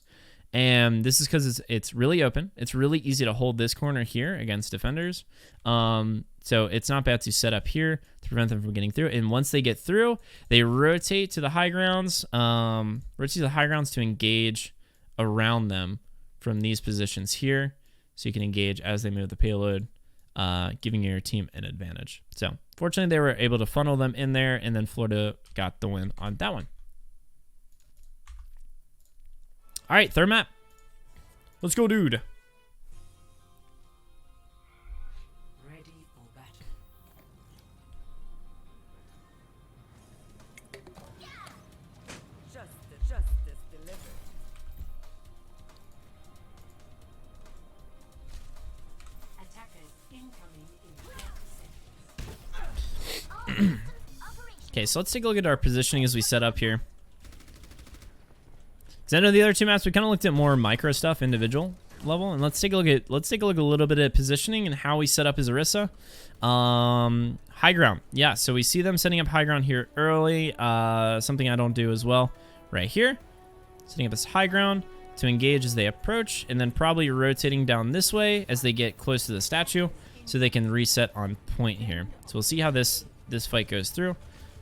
And this is because it's really open. It's really easy to hold this corner here against defenders. So it's not bad to set up here to prevent them from getting through. And once they get through, they rotate to the high grounds, to engage around them from these positions here. So you can engage as they move the payload, giving your team an advantage. So fortunately, they were able to funnel them in there, and then Florida got the win on that one. All right, third map. Let's go, dude. Ready for battle. Justice delivered. Attackers incoming in 30 seconds. Okay, so let's take a look at our positioning as we set up here. Because I know the other two maps we kind of looked at more micro stuff, individual level, and let's take a look a little bit at positioning and how we set up as Orisa. High ground, yeah. So we see them setting up high ground here early. Something I don't do as well, right here, setting up this high ground to engage as they approach, and then probably rotating down this way as they get close to the statue, so they can reset on point here. So we'll see how this fight goes through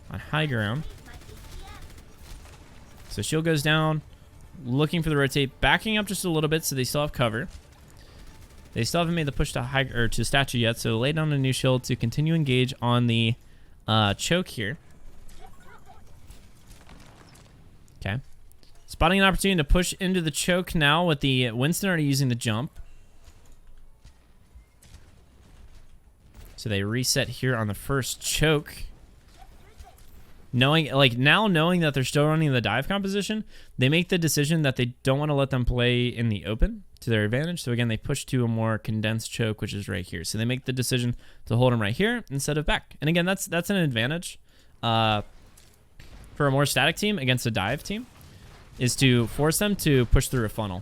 on high ground. So shield goes down, looking for the rotate, backing up just a little bit so they still have cover. They still haven't made the push to statue yet, so lay down a new shield to continue engage on the choke here. Okay. Spotting an opportunity to push into the choke now with the Winston already using the jump. So they reset here on the first choke. Knowing that they're still running the dive composition, they make the decision that they don't want to let them play in the open to their advantage. So again, they push to a more condensed choke, which is right here. So they make the decision to hold them right here instead of back. And again, that's an advantage for a more static team against a dive team, is to force them to push through a funnel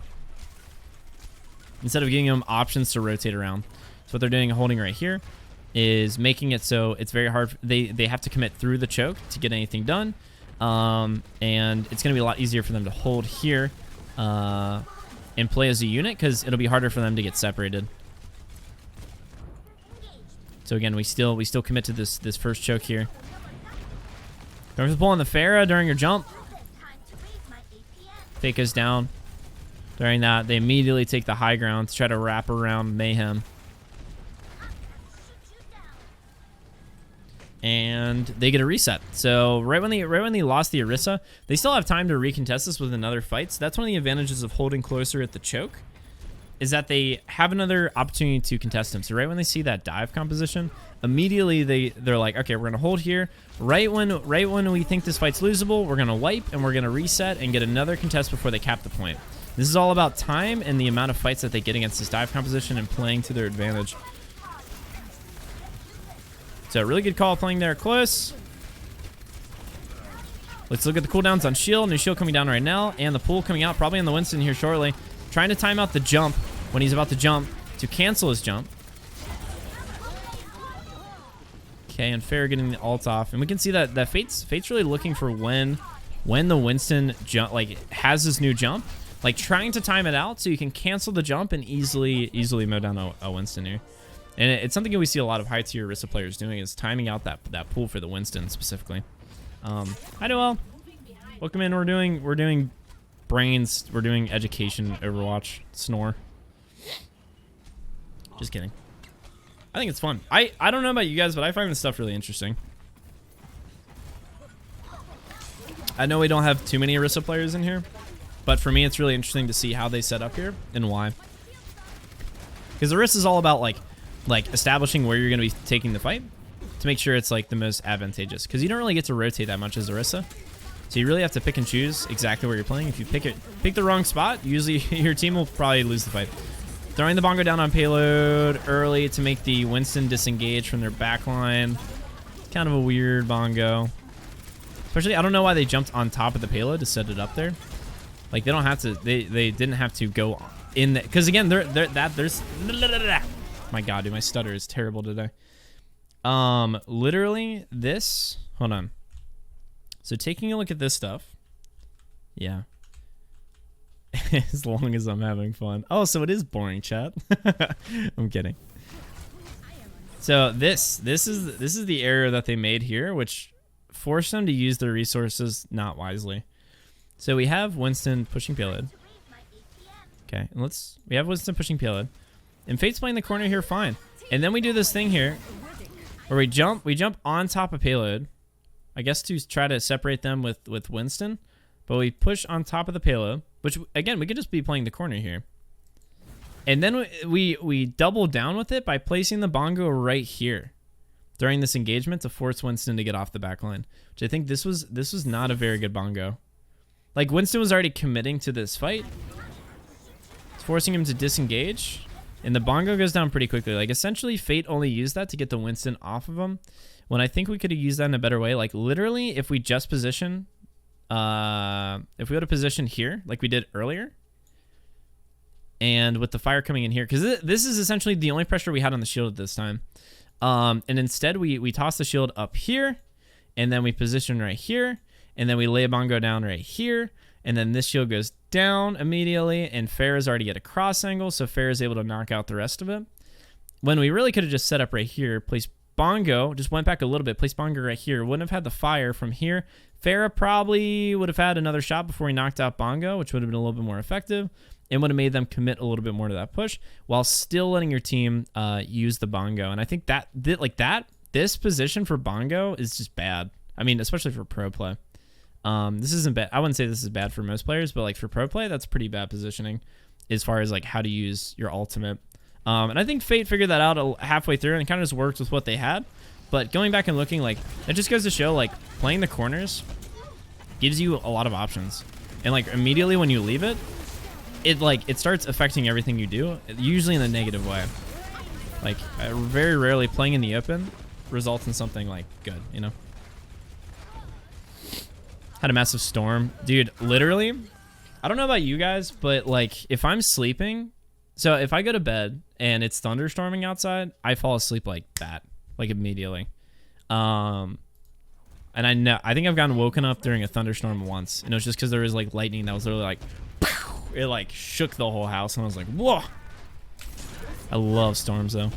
instead of giving them options to rotate around. So what they're doing, holding right here, is making it so it's very hard. They have to commit through the choke to get anything done, and it's going to be a lot easier for them to hold here and play as a unit, because it'll be harder for them to get separated. So again, we still commit to this first choke here. Don't pull on the Pharah during your jump. Fake goes down. During that, they immediately take the high ground to try to wrap around Mayhem. And they get a reset. So right when they lost the Orisa, they still have time to recontest this with another fight. So that's one of the advantages of holding closer at the choke, is that they have another opportunity to contest him. So right when they see that dive composition, immediately they're like, okay, we're gonna hold here. Right when we think this fight's losable, we're gonna wipe and we're gonna reset and get another contest before they cap the point. This is all about time and the amount of fights that they get against this dive composition and playing to their advantage. So really good call playing there close. Let's look at the cooldowns on shield. New shield coming down right now, and the pool coming out probably on the Winston here shortly. Trying to time out the jump when he's about to jump to cancel his jump. Okay, and Fair getting the ult off, and we can see that Fate's really looking for when the Winston jump has this new jump, Like trying to time it out so you can cancel the jump and easily mow down a Winston here. And it's something that we see a lot of high tier Orisa players doing, is timing out that pool for the Winston specifically. Hi Noel. Welcome in. We're doing brains. We're doing education Overwatch. Snore. Just kidding. I think it's fun. I don't know about you guys, but I find this stuff really interesting. I know we don't have too many Orisa players in here, but for me it's really interesting to see how they set up here and why. Because Orisa is all about like establishing where you're going to be taking the fight to make sure it's like the most advantageous. Because you don't really get to rotate that much as Orisa, so you really have to pick and choose exactly where you're playing. If you pick the wrong spot, usually your team will probably lose the fight. Throwing the bongo down on payload early to make the Winston disengage from their backline. Kind of a weird bongo. Especially, I don't know why they jumped on top of the payload to set it up there. Like they don't have to. They didn't have to go in there. Because again, there's. My God, dude, my stutter is terrible today. Literally this. Hold on. So taking a look at this stuff. Yeah. As long as I'm having fun. Oh, so it is boring, chat. I'm kidding. So this is the error that they made here, which forced them to use their resources not wisely. So we have Winston pushing payload. Okay, and we have Winston pushing payload. And Fate's playing the corner here fine. And then we do this thing here where we jump on top of payload. I guess to try to separate them with Winston. But we push on top of the payload, which again, we could just be playing the corner here. And then we double down with it by placing the bongo right here during this engagement to force Winston to get off the back line, which I think this was not a very good bongo. Like Winston was already committing to this fight. It's forcing him to disengage, and the bongo goes down pretty quickly. Like essentially Fate only used that to get the Winston off of him, when I think we could have used that in a better way. Like literally if we just position, if we would have positioned here like we did earlier, and with the fire coming in here, because this is essentially the only pressure we had on the shield at this time. And instead we toss the shield up here, and then we position right here, and then we lay a bongo down right here, and then this shield goes down immediately, and Farah's already at a cross angle, so Farah's able to knock out the rest of it. When we really could have just set up right here, placed bongo, just went back a little bit, placed bongo right here, wouldn't have had the fire from here. Farah probably would have had another shot before he knocked out bongo, which would have been a little bit more effective, and would have made them commit a little bit more to that push while still letting your team use the bongo. And I think this position for bongo is just bad. I mean, especially for pro play. This isn't bad. I wouldn't say this is bad for most players, but like for pro play, that's pretty bad positioning as far as like how to use your ultimate. And I think Fate figured that out halfway through and kind of just worked with what they had. But going back and looking, like, it just goes to show, like, playing the corners gives you a lot of options. And like immediately when you leave it, it starts affecting everything you do, usually in a negative way. Like very rarely playing in the open results in something like good, you know. Had a massive storm, dude. Literally, I don't know about you guys, but like if I'm sleeping, so if I go to bed and it's thunderstorming outside, I fall asleep like that, like immediately. And I think I've gotten woken up during a thunderstorm once, and it was just because there was like lightning that was literally like, it like shook the whole house, and I was like, whoa. I love storms though.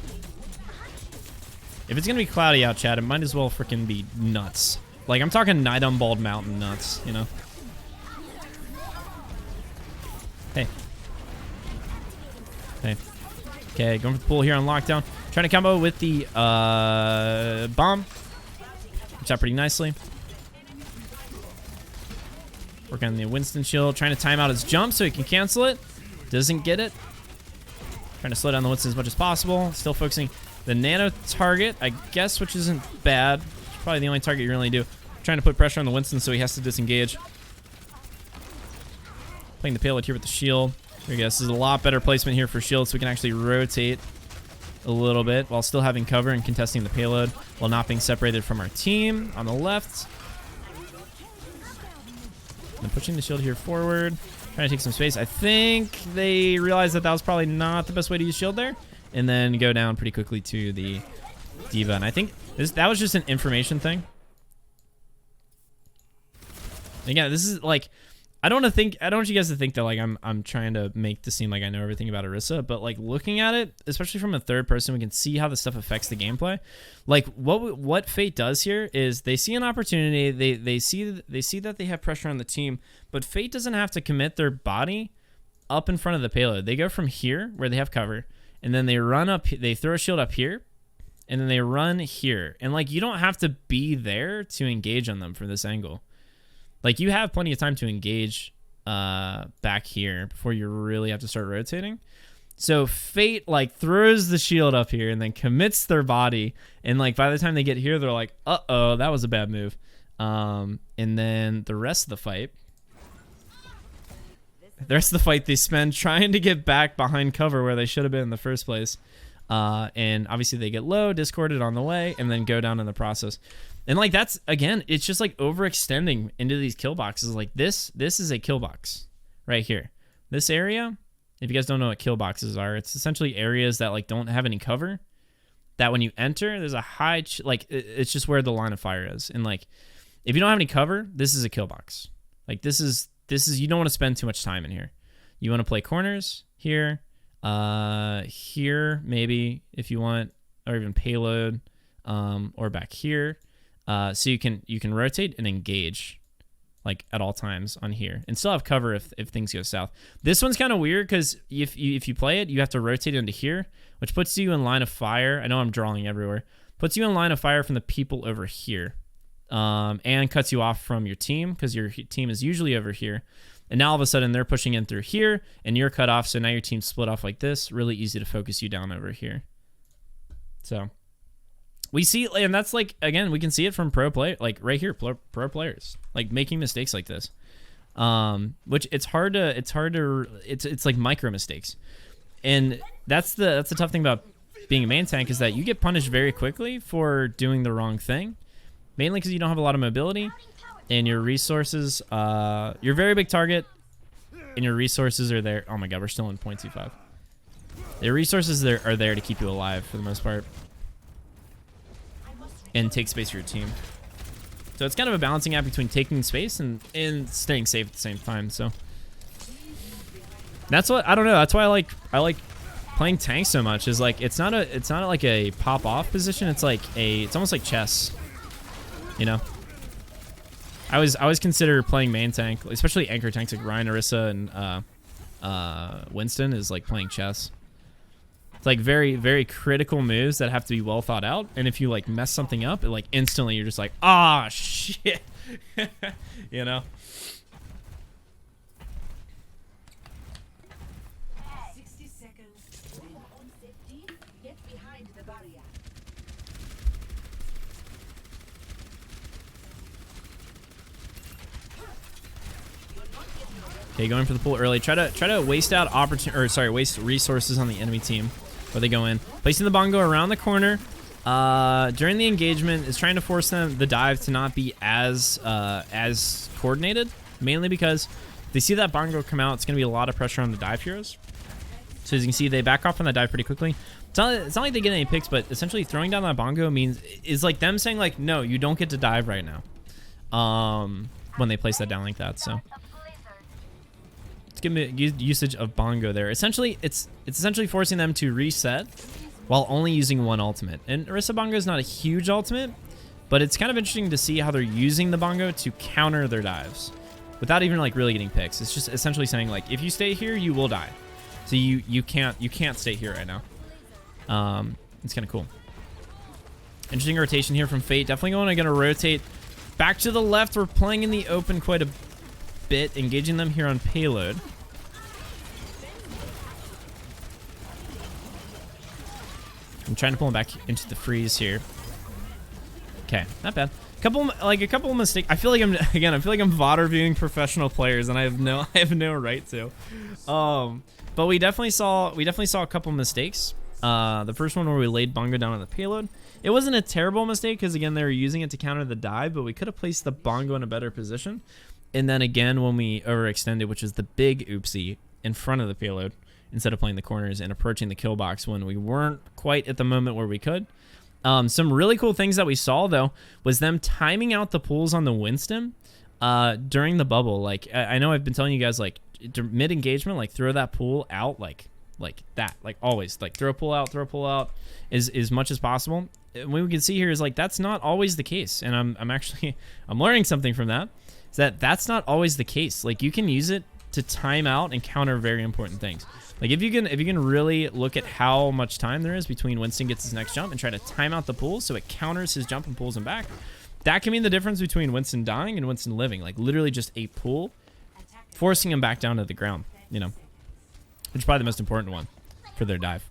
If it's gonna be cloudy out, Chad, it might as well freaking be nuts. Like I'm talking Night on Bald Mountain nuts, you know. Hey. Hey. Okay, going for the pool here on lockdown. Trying to combo with the bomb. Works out pretty nicely. Working on the Winston shield. Trying to time out his jump so he can cancel it. Doesn't get it. Trying to slow down the Winston as much as possible. Still focusing the nano target, I guess, which isn't bad. It's probably the only target you really do. Trying to put pressure on the Winston so he has to disengage. Playing the payload here with the shield. Here we go. This is a lot better placement here for shield, so we can actually rotate a little bit while still having cover and contesting the payload while not being separated from our team on the left. And pushing the shield here forward. Trying to take some space. I think they realized that was probably not the best way to use shield there. And then go down pretty quickly to the D.Va. And I think that was just an information thing. Again, this is like, I don't want you guys to think that like I'm trying to make this seem like I know everything about Orisa, but like looking at it, especially from a third person, we can see how this stuff affects the gameplay. Like what Fate does here is they see an opportunity, they see that they have pressure on the team, but Fate doesn't have to commit their body up in front of the payload. They go from here where they have cover, and then they run up, they throw a shield up here, and then they run here. And like you don't have to be there to engage on them from this angle. Like you have plenty of time to engage back here before you really have to start rotating. So Fate like throws the shield up here and then commits their body, and like by the time they get here, they're like, uh-oh, that was a bad move. And then the rest of the fight, they spend trying to get back behind cover where they should have been in the first place. And obviously they get low, discorded on the way, and then go down in the process. And like that's, again, it's just like overextending into these kill boxes. Like this is a kill box right here. This area, if you guys don't know what kill boxes are, it's essentially areas that like don't have any cover, that when you enter, there's a high, like it's just where the line of fire is. And like, if you don't have any cover, this is a kill box. Like this is, you don't want to spend too much time in here. You want to play corners here, here maybe if you want, or even payload, or back here. So you can rotate and engage like at all times on here and still have cover if things go south. This one's kind of weird because if you play it, you have to rotate into here, which puts you in line of fire. I know I'm drawing everywhere. Puts you in line of fire from the people over here, and cuts you off from your team because your team is usually over here. And now all of a sudden they're pushing in through here and you're cut off. So now your team's split off like this. Really easy to focus you down over here. So we see, and that's like, again, we can see it from pro play, like right here, pro players, like making mistakes like this. Which it's like micro mistakes. And that's the tough thing about being a main tank is that you get punished very quickly for doing the wrong thing. Mainly because you don't have a lot of mobility and your resources, you're a very big target and your resources are there. Oh my God, we're still in 0.25. Your resources are there to keep you alive for the most part and take space for your team. So it's kind of a balancing act between taking space and staying safe at the same time. So that's what, I don't know. That's why I like playing tank so much is like, it's not like a pop off position. It's like it's almost like chess, you know? I always consider playing main tank, especially anchor tanks like Ryan, Orisa, and Winston is like playing chess. It's like very, very critical moves that have to be well thought out. And if you like mess something up, it like instantly you're just like, ah, shit, you know? 60 seconds. Get behind the barrier. Okay, going for the pull early. Try to waste out waste resources on the enemy team where they go in. Placing the bongo around the corner during the engagement is trying to force the dive to not be as coordinated, mainly because if they see that bongo come out, it's going to be a lot of pressure on the dive heroes. So as you can see, they back off on the dive pretty quickly. It's not like they get any picks, but essentially throwing down that bongo is like them saying like, no, you don't get to dive right now. When they place that down like that, so. Give me usage of bongo there. Essentially, it's essentially forcing them to reset while only using one ultimate. And Orisa bongo is not a huge ultimate, but it's kind of interesting to see how they're using the bongo to counter their dives without even like really getting picks. It's just essentially saying like, if you stay here, you will die. So you can't stay here right now. It's kind of cool. Interesting rotation here from Fate. Definitely going to rotate back to the left. We're playing in the open quite a bit, engaging them here on payload. I'm trying to pull him back into the freeze here. Okay, not bad. A couple of mistakes. I feel like I'm VOD reviewing professional players, and I have no right to. But we definitely saw a couple mistakes. The first one where we laid bongo down on the payload. It wasn't a terrible mistake because again they were using it to counter the dive, but we could have placed the bongo in a better position. And then again when we overextended, which is the big oopsie, in front of the payload instead of playing the corners and approaching the kill box when we weren't quite at the moment where we could. Some really cool things that we saw though was them timing out the pulls on the Winston during the bubble. Like I know I've been telling you guys, like mid engagement, like throw that pool out, like that, like always, like throw a pool out as much as possible. What we can see here is like that's not always the case, and I'm actually I'm learning something from that. Is that that's not always the case. Like you can use it to time out and counter very important things. Like if you can really look at how much time there is between Winston gets his next jump and try to time out the pool so it counters his jump and pulls him back, that can mean the difference between Winston dying and Winston living. Like literally just a pull forcing him back down to the ground, you know, which is probably the most important one for their dive.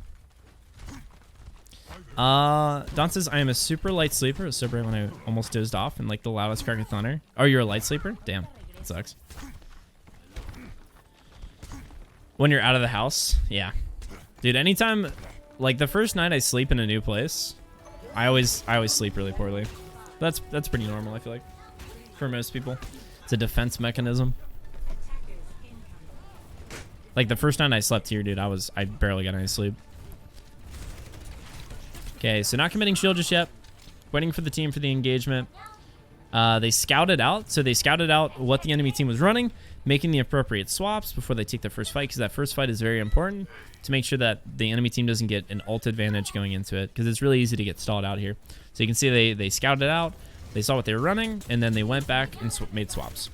Don says, I am a super light sleeper. It was so brave when I almost dozed off and like the loudest crack of thunder. Oh, you're a light sleeper? Damn, that sucks. When you're out of the house, yeah. Dude, anytime, like the first night I sleep in a new place, I always sleep really poorly. That's pretty normal, I feel like, for most people. It's a defense mechanism. Like the first night I slept here, dude, I barely got any sleep. Okay, so not committing shield just yet. Waiting for the team for the engagement. They scouted out. So they scouted out what the enemy team was running, making the appropriate swaps before they take their first fight, because that first fight is very important to make sure that the enemy team doesn't get an ult advantage going into it, because it's really easy to get stalled out here. So you can see they scouted out, they saw what they were running, and then they went back and made swaps.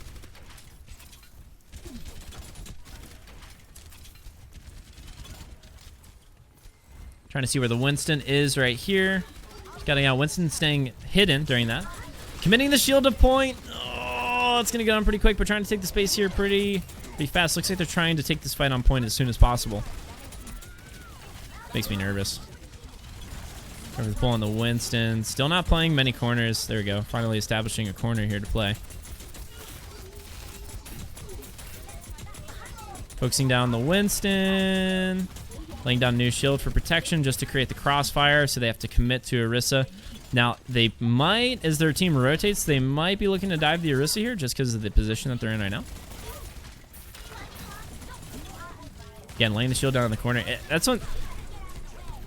Trying to see where the Winston is right here. Scouting out Winston, staying hidden during that. Committing the shield to point. Oh, it's going to get on pretty quick, but trying to take the space here pretty fast. Looks like they're trying to take this fight on point as soon as possible. Makes me nervous. Trevor's pulling the Winston. Still not playing many corners. There we go. Finally establishing a corner here to play. Focusing down the Winston. Laying down new shield for protection just to create the crossfire, so they have to commit to Orisa. Now, they might, as their team rotates, they might be looking to dive the Orisa here just because of the position that they're in right now. Again, laying the shield down in the corner. That's what...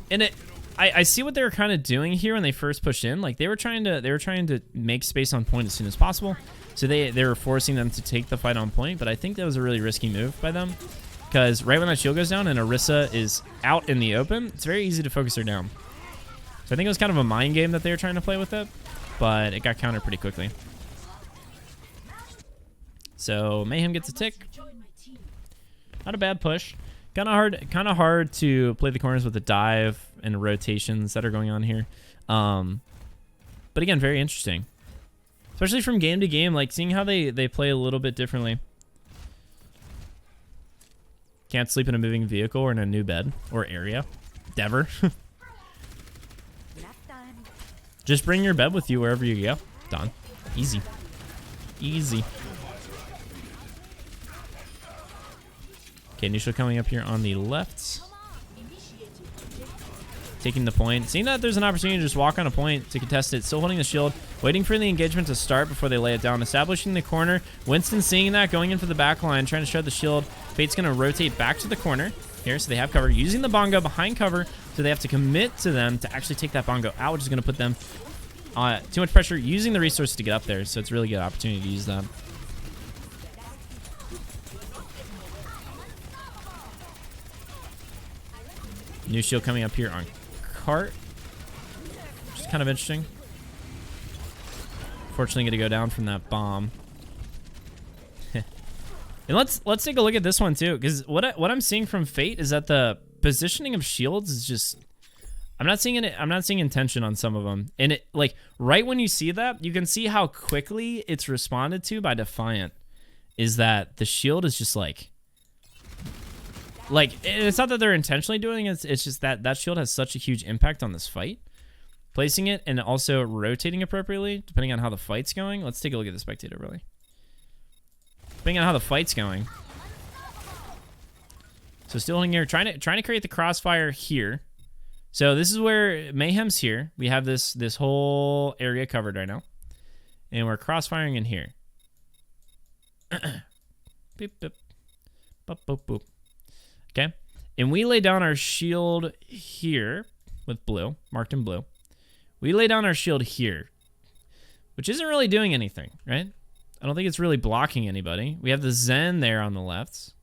And I see what they were kind of doing here when they first pushed in. Like, they were trying to make space on point as soon as possible. So they were forcing them to take the fight on point, but I think that was a really risky move by them. Because right when that shield goes down and Orisa is out in the open, it's very easy to focus her down. So I think it was kind of a mind game that they were trying to play with it, but it got countered pretty quickly. So Mayhem gets a tick. Not a bad push. Kind of hard to play the corners with the dive and rotations that are going on here. But again, very interesting. Especially from game to game, like seeing how they play a little bit differently. Can't sleep in a moving vehicle or in a new bed or area. Dever. Just bring your bed with you wherever you go. Done. Easy. Easy. Okay, neutral coming up here on the left. Taking the point. Seeing that there's an opportunity to just walk on a point to contest it. Still holding the shield. Waiting for the engagement to start before they lay it down. Establishing the corner. Winston seeing that. Going in for the back line. Trying to shred the shield. Fate's going to rotate back to the corner here. So they have cover. Using the bongo behind cover. So they have to commit to them to actually take that bongo out. Which is going to put them too much pressure. Using the resources to get up there. So it's a really good opportunity to use that. New shield coming up here on cart, which is kind of interesting. Fortunately, going to go down from that bomb. And let's take a look at this one too, because what I'm seeing from Fate is that the positioning of shields is just I'm not seeing intention on some of them, and it like right when you see that, you can see how quickly it's responded to by Defiant. Is that the shield is just like it's not that they're intentionally doing it, it's just that that shield has such a huge impact on this fight. Placing it and also rotating appropriately, depending on how the fight's going. Let's take a look at the spectator, really. Depending on how the fight's going. So still holding here, trying to create the crossfire here. So this is where Mayhem's here. We have this whole area covered right now. And we're crossfiring in here. Beep, beep. Boop, boop, boop. Okay, and we lay down our shield here with blue, marked in blue. We lay down our shield here, which isn't really doing anything, right? I don't think it's really blocking anybody. We have the Zen there on the left.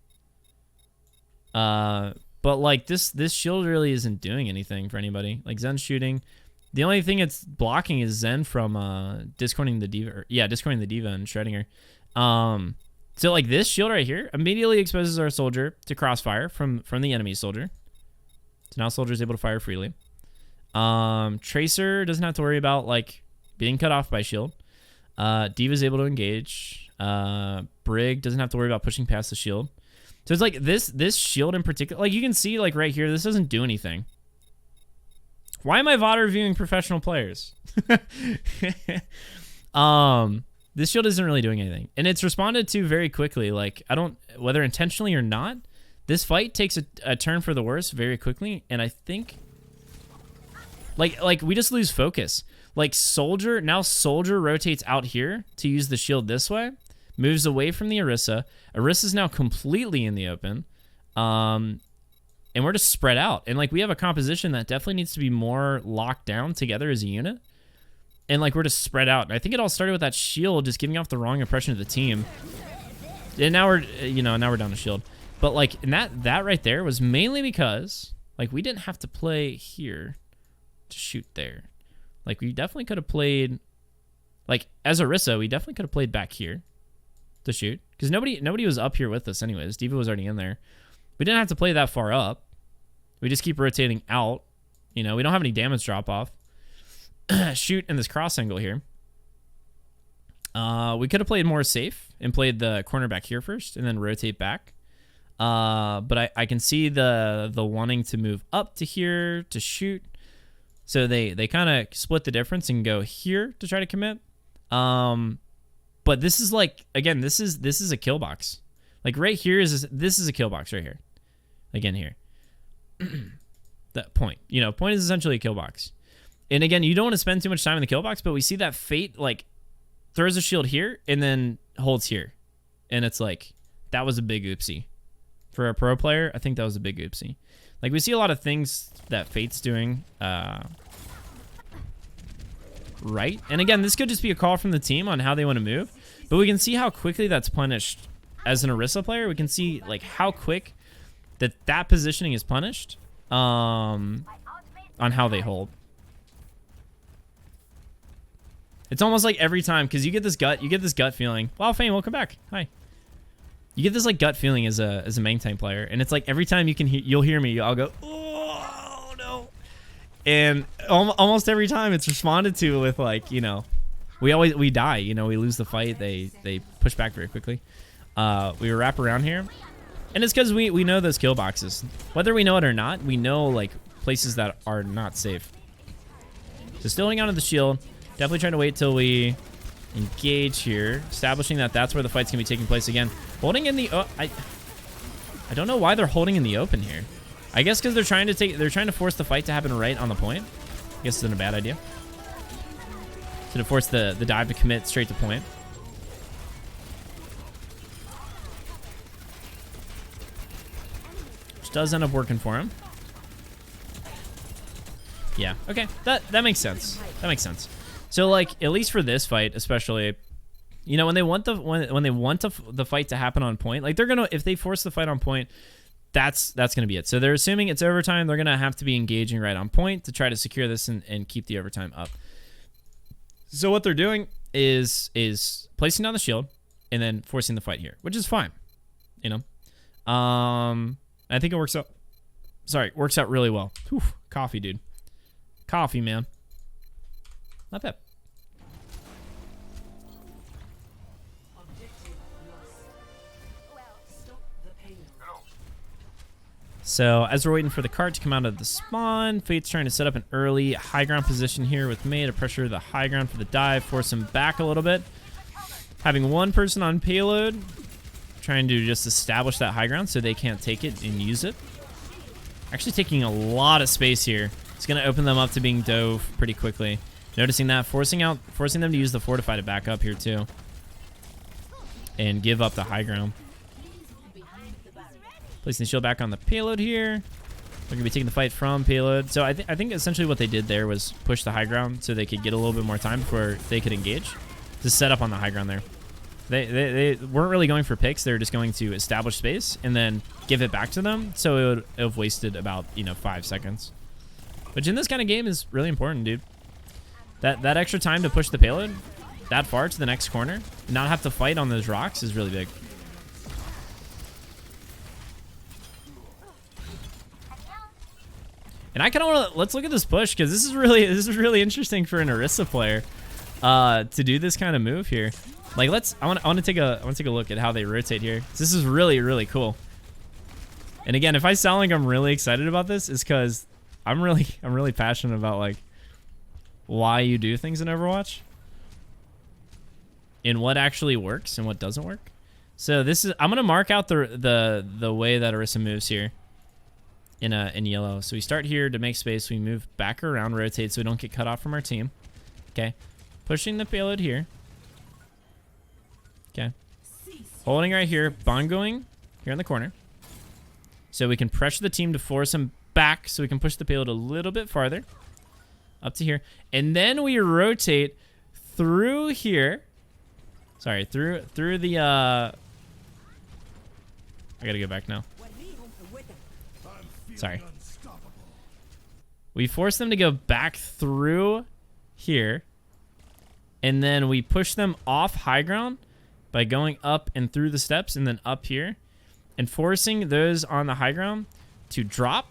But like this shield really isn't doing anything for anybody. Like Zen's shooting. The only thing it's blocking is Zen from discording the D.Va. Discording the D.Va and shredding her. So like this shield right here immediately exposes our soldier to crossfire from the enemy soldier. So now soldier is able to fire freely. Tracer doesn't have to worry about like being cut off by shield. D.Va is able to engage. Brig doesn't have to worry about pushing past the shield. So it's like this shield in particular, like you can see like right here, this doesn't do anything. Why am I VOD reviewing professional players? This shield isn't really doing anything. And it's responded to very quickly. Like, whether intentionally or not, this fight takes a turn for the worse very quickly. And I think, like we just lose focus. Like soldier rotates out here to use the shield this way, moves away from the Orisa. Orisa's now completely in the open. And we're just spread out. And like we have a composition that definitely needs to be more locked down together as a unit. And like we're just spread out. And I think it all started with that shield just giving off the wrong impression of the team. And now we're down to shield. But like, and that right there was mainly because like we didn't have to play here to shoot there. Like we definitely could have played, like as Orisa, we definitely could have played back here to shoot. Because nobody was up here with us anyways. D.Va was already in there. We didn't have to play that far up. We just keep rotating out. You know, we don't have any damage drop off. Shoot in this cross angle here. We could have played more safe and played the corner back here first and then rotate back. But I can see the wanting to move up to here to shoot. So they kind of split the difference and go here to try to commit. But this is like, again, this is a kill box. Like right here this is a kill box right here. Again here. That point. You know, point is essentially a kill box. And again, you don't want to spend too much time in the kill box, but we see that Fate like throws a shield here and then holds here. And it's like, that was a big oopsie. For a pro player, I think that was a big oopsie. Like we see a lot of things that Fate's doing right. And again, this could just be a call from the team on how they want to move. But we can see how quickly that's punished. As an Orisa player, we can see like how quick that positioning is punished on how they hold. It's almost like every time, because you get this gut feeling. Wow, Fame, welcome back. Hi. You get this like gut feeling as a main tank player, and it's like every time you'll hear me, I'll go, oh no, and almost every time it's responded to with like, you know, we die, you know, we lose the fight, they push back very quickly. We wrap around here, and it's because we know those kill boxes, whether we know it or not. We know like places that are not safe. So still holding onto the shield. Definitely trying to wait till we engage here, establishing that that's where the fight's gonna be taking place again. Holding in the I don't know why they're holding in the open here. I guess because they're trying to force the fight to happen right on the point. I guess it's a bad idea. So to force the dive to commit straight to point. Which does end up working for him. Yeah, okay. That makes sense. That makes sense. So like at least for this fight, especially, you know, when they want the fight to happen on point, like they're gonna, if they force the fight on point, that's gonna be it. So they're assuming it's overtime. They're gonna have to be engaging right on point to try to secure this and keep the overtime up. So what they're doing is placing down the shield and then forcing the fight here, which is fine. You know, I think it works out. Sorry, works out really well. Whew, coffee, dude. Coffee, man. Not bad. So as we're waiting for the cart to come out of the spawn, Fate's trying to set up an early high ground position here with May to pressure the high ground for the dive, force him back a little bit. Having one person on payload, trying to just establish that high ground so they can't take it and use it. Actually taking a lot of space here. It's going to open them up to being dove pretty quickly. Noticing that, forcing them to use the fortify to back up here too. And give up the high ground. Placing the shield back on the payload here. They're going to be taking the fight from payload. So I think essentially what they did there was push the high ground so they could get a little bit more time before they could engage. To set up on the high ground there. They weren't really going for picks. They were just going to establish space and then give it back to them. So it would have wasted about, 5 seconds. Which in this kind of game is really important, dude. That extra time to push the payload that far to the next corner and not have to fight on those rocks is really big. And I kind of want to, let's look at this push because this is really interesting for an Orisa player to do this kind of move here. Like I want to take a look at how they rotate here. This is really cool. And again, if I sound like I'm really excited about this, it's because I'm really passionate about like why you do things in Overwatch and what actually works and what doesn't work. So I'm gonna mark out the way that Orisa moves here in yellow. So we start here to make space. We move back around, rotate so we don't get cut off from our team. Okay, pushing the payload here. Okay, holding right here, bongoing here in the corner. So we can pressure the team to force them back so we can push the payload a little bit farther up to here. And then we rotate through here. Sorry, through the I gotta go back now. Sorry. We force them to go back through here. And then we push them off high ground by going up and through the steps and then up here. And forcing those on the high ground to drop.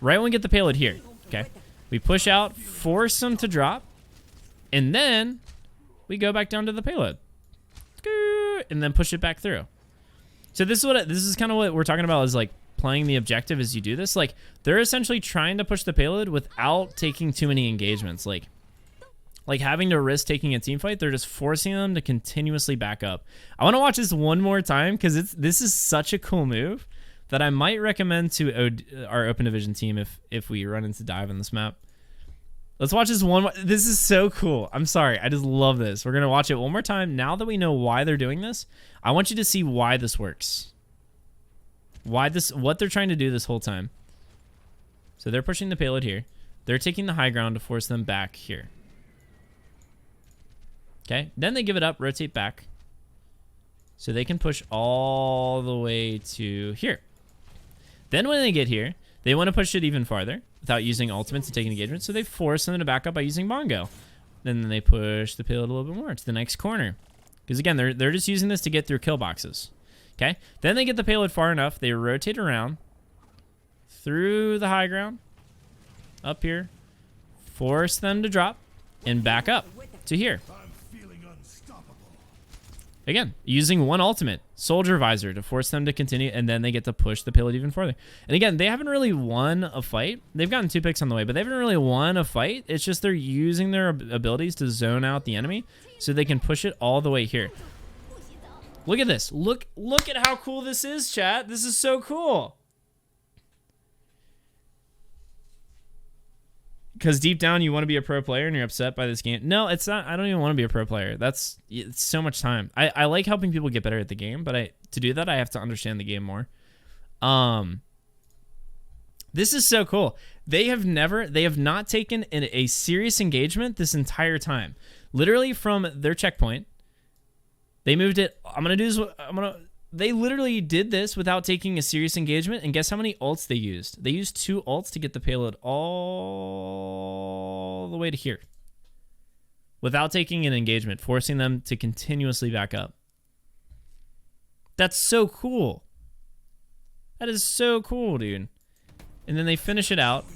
Right when we get the payload here. Okay. We push out, force them to drop. And then we go back down to the payload. And then push it back through. So this is kind of what we're talking about is like playing the objective as you do this. Like they're essentially trying to push the payload without taking too many engagements. Like having to risk taking a team fight, they're just forcing them to continuously back up. I want to watch this one more time because this is such a cool move that I might recommend to our Open Division team if we run into dive on this map. Let's watch this one more. This is so cool. I'm sorry. I just love this. We're going to watch it one more time. Now that we know why they're doing this, I want you to see why this works. What they're trying to do this whole time. So they're pushing the payload here. They're taking the high ground to force them back here. Okay, then they give it up, rotate back. So they can push all the way to here. Then when they get here, they want to push it even farther without using ultimates and taking engagement. So they force them to back up by using bongo. Then they push the payload a little bit more to the next corner. Because again, they're just using this to get through kill boxes. Okay, then they get the payload far enough. They rotate around through the high ground, up here, force them to drop, and back up to here. Again, using one ultimate, Soldier Visor, to force them to continue, and then they get to push the payload even farther. And again, they haven't really won a fight. They've gotten 2 picks on the way, but they haven't really won a fight. It's just they're using their abilities to zone out the enemy so they can push it all the way here. Look at this. Look at how cool this is, chat. This is so cool. Because deep down you want to be a pro player and you're upset by this game. No, it's not. I don't even want to be a pro player. It's so much time. I like helping people get better at the game, but to do that I have to understand the game more. This is so cool. They have not taken a serious engagement this entire time. Literally from their checkpoint, they moved it. They literally did this without taking a serious engagement, and guess how many ults they used? They used 2 ults to get the payload all the way to here without taking an engagement, forcing them to continuously back up. That's so cool. That is so cool, dude. And then they finish it out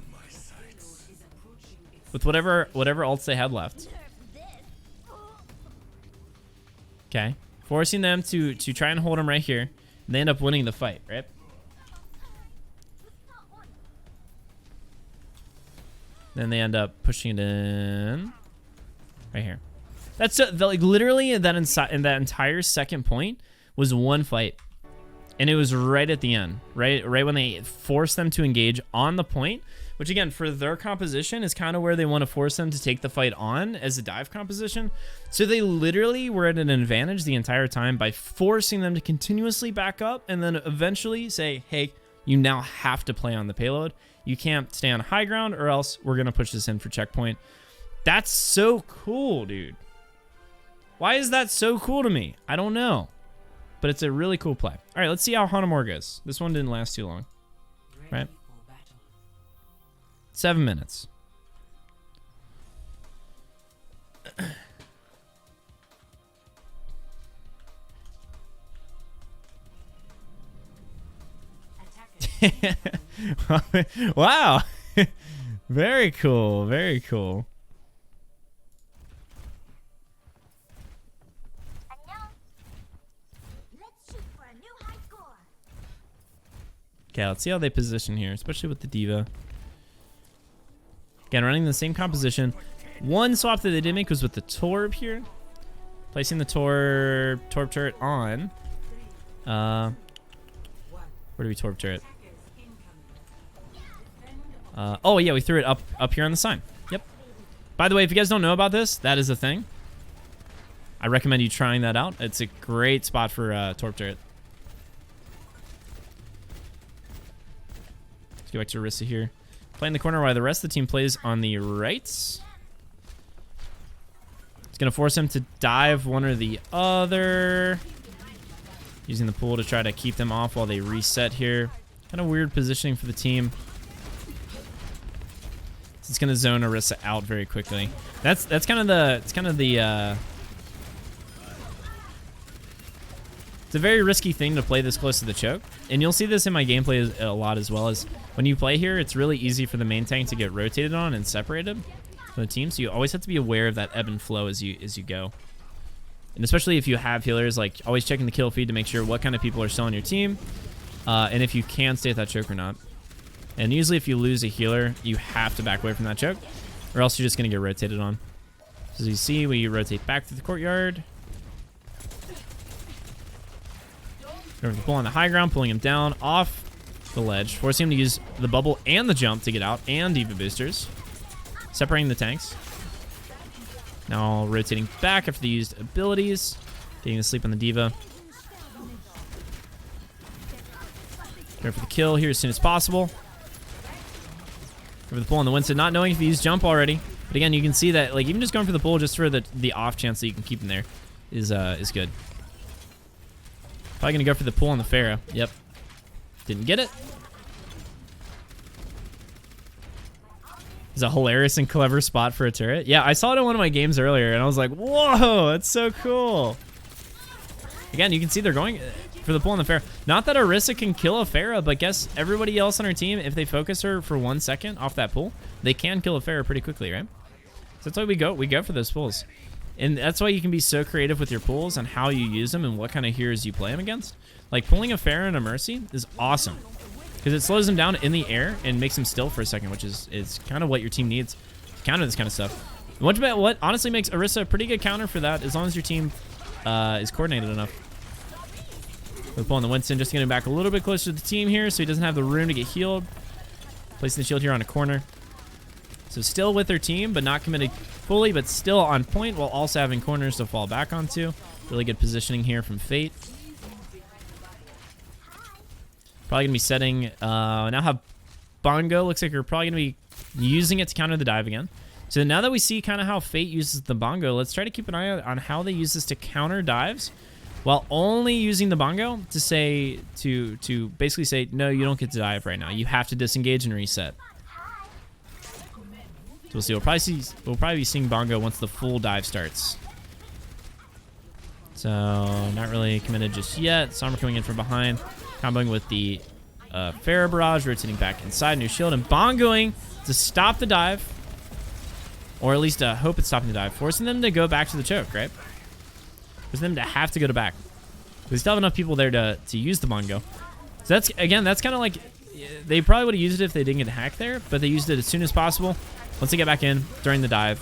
with whatever ults they had left. Okay. Forcing them to try and hold them right here. And they end up winning the fight, right? Then they end up pushing it in right here. That's like literally in that entire second point was one fight. And it was right at the end, right when they forced them to engage on the point, which again, for their composition is kind of where they want to force them to take the fight on as a dive composition. So they literally were at an advantage the entire time by forcing them to continuously back up and then eventually say, hey, you now have to play on the payload. You can't stay on high ground or else we're going to push this in for checkpoint. That's so cool, dude. Why is that so cool to me? I don't know. But it's a really cool play. All right, let's see how Hanamura goes. This one didn't last too long. Right? 7 minutes. Wow. Very cool. Very cool. Okay, let's see how they position here, especially with the D.Va. Again, running the same composition. One swap that they did make was with the Torb here. Placing the Torb turret on. Where do we Torb turret? Oh yeah, we threw it up here on the sign. Yep. By the way, if you guys don't know about this, that is a thing. I recommend you trying that out. It's a great spot for Torb turret. Let's go back to Orisa here. Play in the corner while the rest of the team plays on the right. It's going to force him to dive one or the other. Using the pool to try to keep them off while they reset here. Kind of weird positioning for the team. It's going to zone Orisa out very quickly. That's kind of the it's a very risky thing to play this close to the choke. And you'll see this in my gameplay a lot as well. As when you play here, it's really easy for the main tank to get rotated on and separated from the team. So you always have to be aware of that ebb and flow as you go. And especially if you have healers, like always checking the kill feed to make sure what kind of people are still on your team. And if you can stay at that choke or not. And usually if you lose a healer, you have to back away from that choke, or else you're just going to get rotated on. So as you see, we rotate back to the courtyard. Over the pull on the high ground, pulling him down off the ledge, forcing him to use the bubble and the jump to get out, and D.Va boosters. Separating the tanks. Now rotating back after the used abilities. Getting to sleep on the D.Va. Go for the kill here as soon as possible. Over the pull on the Winston, not knowing if he used jump already. But again, you can see that like even just going for the pull just for the off chance that you can keep him there is good. Probably gonna go for the pull on the Pharah. Yep. Didn't get it. It's a hilarious and clever spot for a turret. Yeah, I saw it in one of my games earlier, and I was like, whoa, that's so cool. Again, you can see they're going for the pull on the Pharah. Not that Orisa can kill a Pharah, but guess everybody else on our team, if they focus her for 1 second off that pull, they can kill a Pharah pretty quickly, right? So that's why we go for those pulls. And that's why you can be so creative with your pulls and how you use them and what kind of heroes you play them against. Like pulling a Pharah and a Mercy is awesome because it slows them down in the air and makes them still for a second, which is kind of what your team needs to counter this kind of stuff. What honestly makes Orisa a pretty good counter for that, as long as your team is coordinated enough. We're pulling the Winston, just getting back a little bit closer to the team here so he doesn't have the room to get healed. Placing the shield here on a corner. So still with their team, but not committed fully, but still on point while also having corners to fall back onto. Really good positioning here from Fate. Probably going to be setting... now have Bongo. Looks like we're probably going to be using it to counter the dive again. So now that we see kind of how Fate uses the Bongo, let's try to keep an eye out on how they use this to counter dives while only using the Bongo to say... to basically say, no, you don't get to dive right now. You have to disengage and reset. So we'll see. We'll probably be seeing Bongo once the full dive starts. So not really committed just yet. Somber coming in from behind, comboing with the Pharah barrage, rotating back inside, new shield, and Bongoing to stop the dive, or at least hope it's stopping the dive, forcing them to go back to the choke, right? Forcing them to have to go to back. We still have enough people there to use the Bongo. So that's kind of like they probably would have used it if they didn't get hacked there, but they used it as soon as possible. Once they get back in during the dive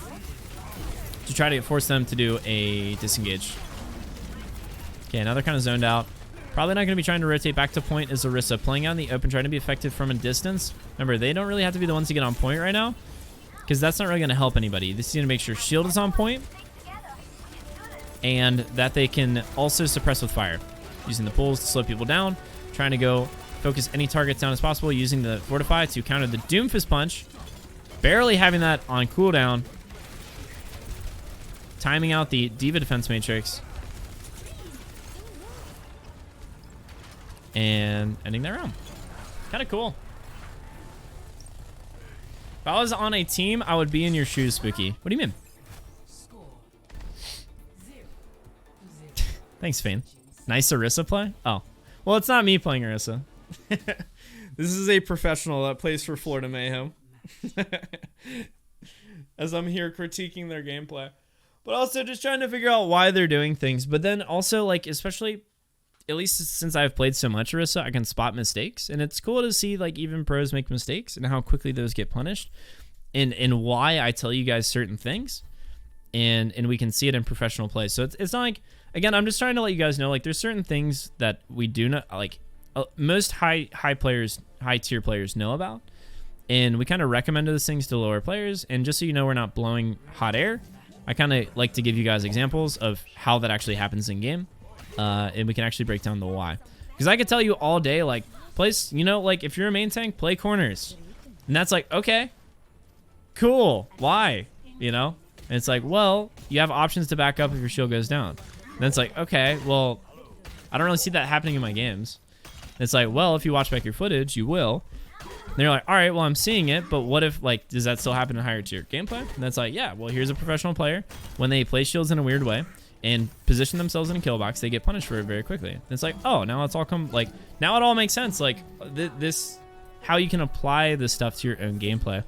to try to force them to do a disengage. Okay, now they're kind of zoned out. Probably not going to be trying to rotate back to point as Orisa. Playing out in the open, trying to be effective from a distance. Remember, they don't really have to be the ones to get on point right now because that's not really going to help anybody. This is going to make sure shield is on point and that they can also suppress with fire. Using the pulls to slow people down. Trying to go focus any targets down as possible. Using the Fortify to counter the Doomfist Punch. Barely having that on cooldown. timing out the Diva defense matrix, and ending that round. Kind of cool. If I was on a team, I would be in your shoes, Spooky. What do you mean? Thanks, Fane. Nice Orisa play? Oh. Well, it's not me playing Orisa. This is a professional that plays for Florida Mayhem. As I'm here critiquing their gameplay. But also just trying to figure out why they're doing things. But then also, like, especially, at least since I've played so much Orisa, I can spot mistakes. And it's cool to see, like, even pros make mistakes and how quickly those get punished. And why I tell you guys certain things. And we can see it in professional play. So it's not like, again, I'm just trying to let you guys know, like, there's certain things that we do not, like, most high tier players know about. And we kind of recommend those things to lower players. And just so you know, we're not blowing hot air. I kind of like to give you guys examples of how that actually happens in game. And we can actually break down the why. Because I could tell you all day, like, place, you know, like, if you're a main tank, play corners. And that's like, okay, cool. Why? You know? And it's like, well, you have options to back up if your shield goes down. And it's like, okay, well, I don't really see that happening in my games. And it's like, well, if you watch back your footage, you will. And they're like, all right, well, I'm seeing it, but what if, like, does that still happen in higher tier gameplay? And that's like, yeah, well, here's a professional player. When they place shields in a weird way and position themselves in a kill box, they get punished for it very quickly. And it's like, oh, now it's all now it all makes sense. Like, this, how you can apply this stuff to your own gameplay.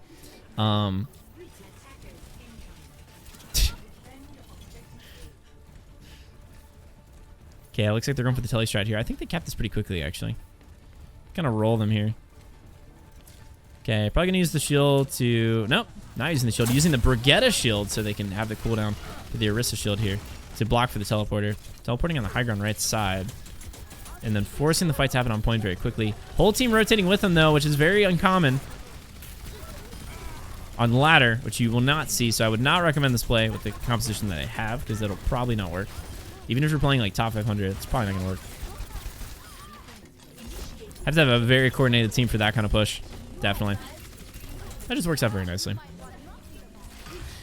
Okay, it looks like they're going for the tele strat here. I think they capped this pretty quickly, actually. Kind of roll them here. Okay, probably going to use the shield to... Nope, not using the shield. Using the Brigitte shield so they can have the cooldown for the Orisa shield here to block for the teleporter. Teleporting on the high ground right side. And then forcing the fight to happen on point very quickly. Whole team rotating with them, though, which is very uncommon. On the ladder, which you will not see, so I would not recommend this play with the composition that I have, because it'll probably not work. Even if you're playing like top 500, it's probably not going to work. Have to have a very coordinated team for that kind of push. Definitely. That just works out very nicely.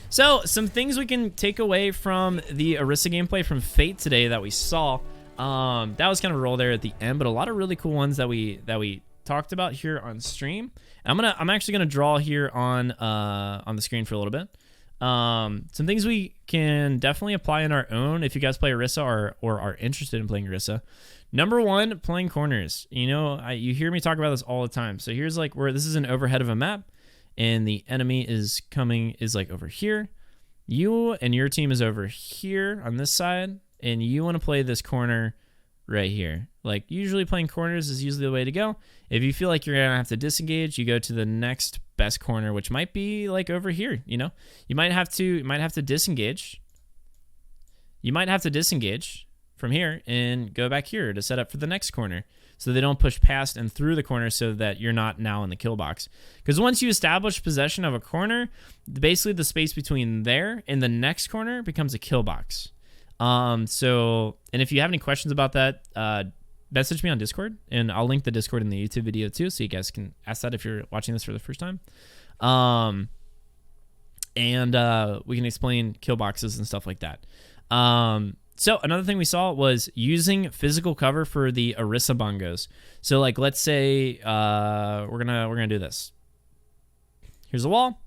So, some things we can take away from the Orisa gameplay from Fate today that we saw. That was kind of a roll there at the end, but a lot of really cool ones that we talked about here on stream. And I'm actually gonna draw here on the screen for a little bit. Some things we can definitely apply in our own if you guys play Orisa or are interested in playing Orisa. Number one, playing corners. You know, you hear me talk about this all the time. So here's like where this is an overhead of a map, and the enemy is like over here. You and your team is over here on this side, and you want to play this corner right here. Like, usually playing corners is usually the way to go. If you feel like you're gonna have to disengage, you go to the next best corner, which might be like over here. You know, you might have to disengage. You might have to disengage from here and go back here to set up for the next corner, so they don't push past and through the corner, so that you're not now in the kill box. Because once you establish possession of a corner, basically the space between there and the next corner becomes a kill box. And if you have any questions about that, message me on Discord, and I'll link the Discord in the YouTube video too, so you guys can ask that if you're watching this for the first time. We can explain kill boxes and stuff like that. So another thing we saw was using physical cover for the Orisa bongos. So like, let's say we're gonna do this. Here's a wall.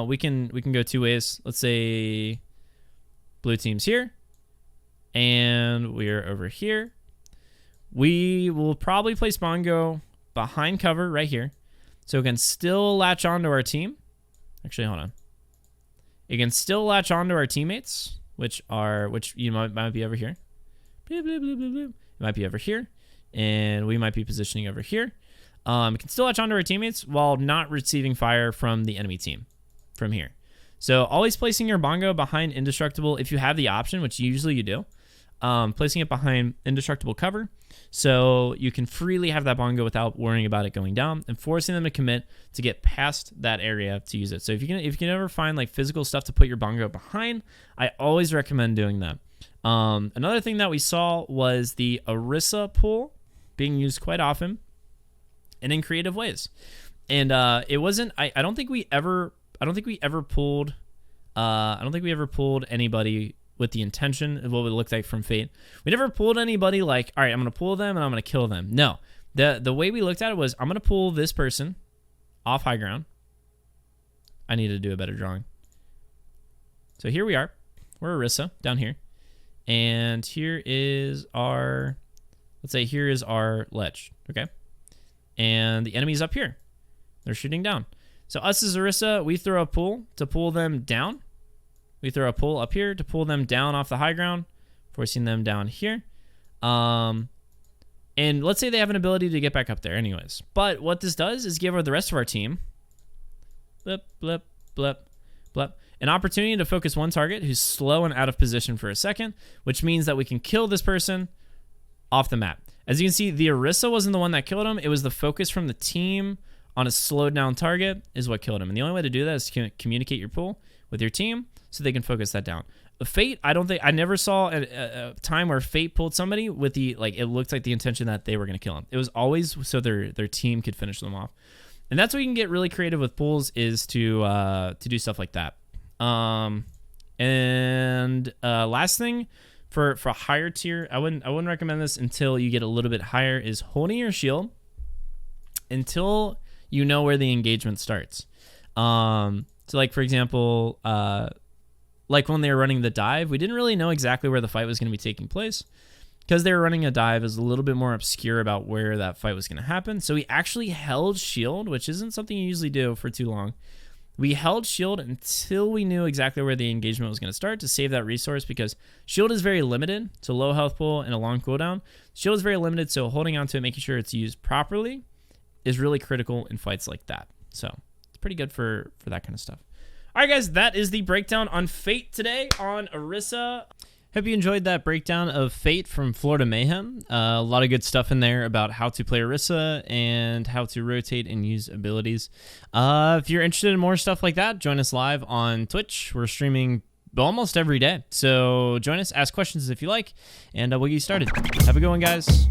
We can go two ways. Let's say blue team's here, and we're over here. We will probably place bongo behind cover right here, so it can still latch onto our team. Actually, hold on. It can still latch onto our teammates, which you might be over here. Bloop, bloop, bloop, bloop, bloop. It might be over here, and we might be positioning over here. It can still latch onto our teammates while not receiving fire from the enemy team from here. So always placing your bongo behind indestructible, if you have the option, which usually you do. Placing it behind indestructible cover, so you can freely have that bongo without worrying about it going down, and forcing them to commit to get past that area to use it. So if you can ever find like physical stuff to put your bongo behind, I always recommend doing that. Another thing that we saw was the Orisa pull being used quite often and in creative ways. And it wasn't. I don't think we ever pulled I don't think we ever pulled anybody with the intention of what it looked like from Fate. We never pulled anybody like, all right, I'm going to pull them and I'm going to kill them. No. The way we looked at it was, I'm going to pull this person off high ground. I need to do a better drawing. So here we are. We're Orisa down here. And here is our, let's say here is our ledge, okay? And the enemy's up here. They're shooting down. So us as Orisa, we throw a pull to pull them down. We throw a pull up here to pull them down off the high ground, forcing them down here. And let's say they have an ability to get back up there anyways. But what this does is give the rest of our team blip, blip, blip, blip, an opportunity to focus one target who's slow and out of position for a second, which means that we can kill this person off the map. As you can see, the Orisa wasn't the one that killed him. It was the focus from the team on a slowed down target is what killed him. And the only way to do that is to communicate your pull with your team so they can focus that down. Fate, I never saw a time where Fate pulled somebody with the, like, it looked like the intention that they were going to kill him. It was always so their team could finish them off. And that's where you can get really creative with pulls, is to do stuff like that. Last thing, for higher tier, I wouldn't recommend this until you get a little bit higher, is holding your shield until you know where the engagement starts. So like, for example, like when they were running the dive, we didn't really know exactly where the fight was going to be taking place. Because they were running a dive, is a little bit more obscure about where that fight was going to happen. So we actually held shield, which isn't something you usually do for too long. We held shield until we knew exactly where the engagement was going to start to save that resource, because shield is very limited. It's a low health pool and a long cooldown. Shield is very limited, so holding on to it, making sure it's used properly, is really critical in fights like that. So it's pretty good for that kind of stuff. All right, guys, that is the breakdown on Fate today on Orisa. Hope you enjoyed that breakdown of Fate from Florida Mayhem. A lot of good stuff in there about how to play Orisa and how to rotate and use abilities. If you're interested in more stuff like that, join us live on Twitch. We're streaming almost every day. So join us, ask questions if you like, and we'll get you started. Have a good one, guys.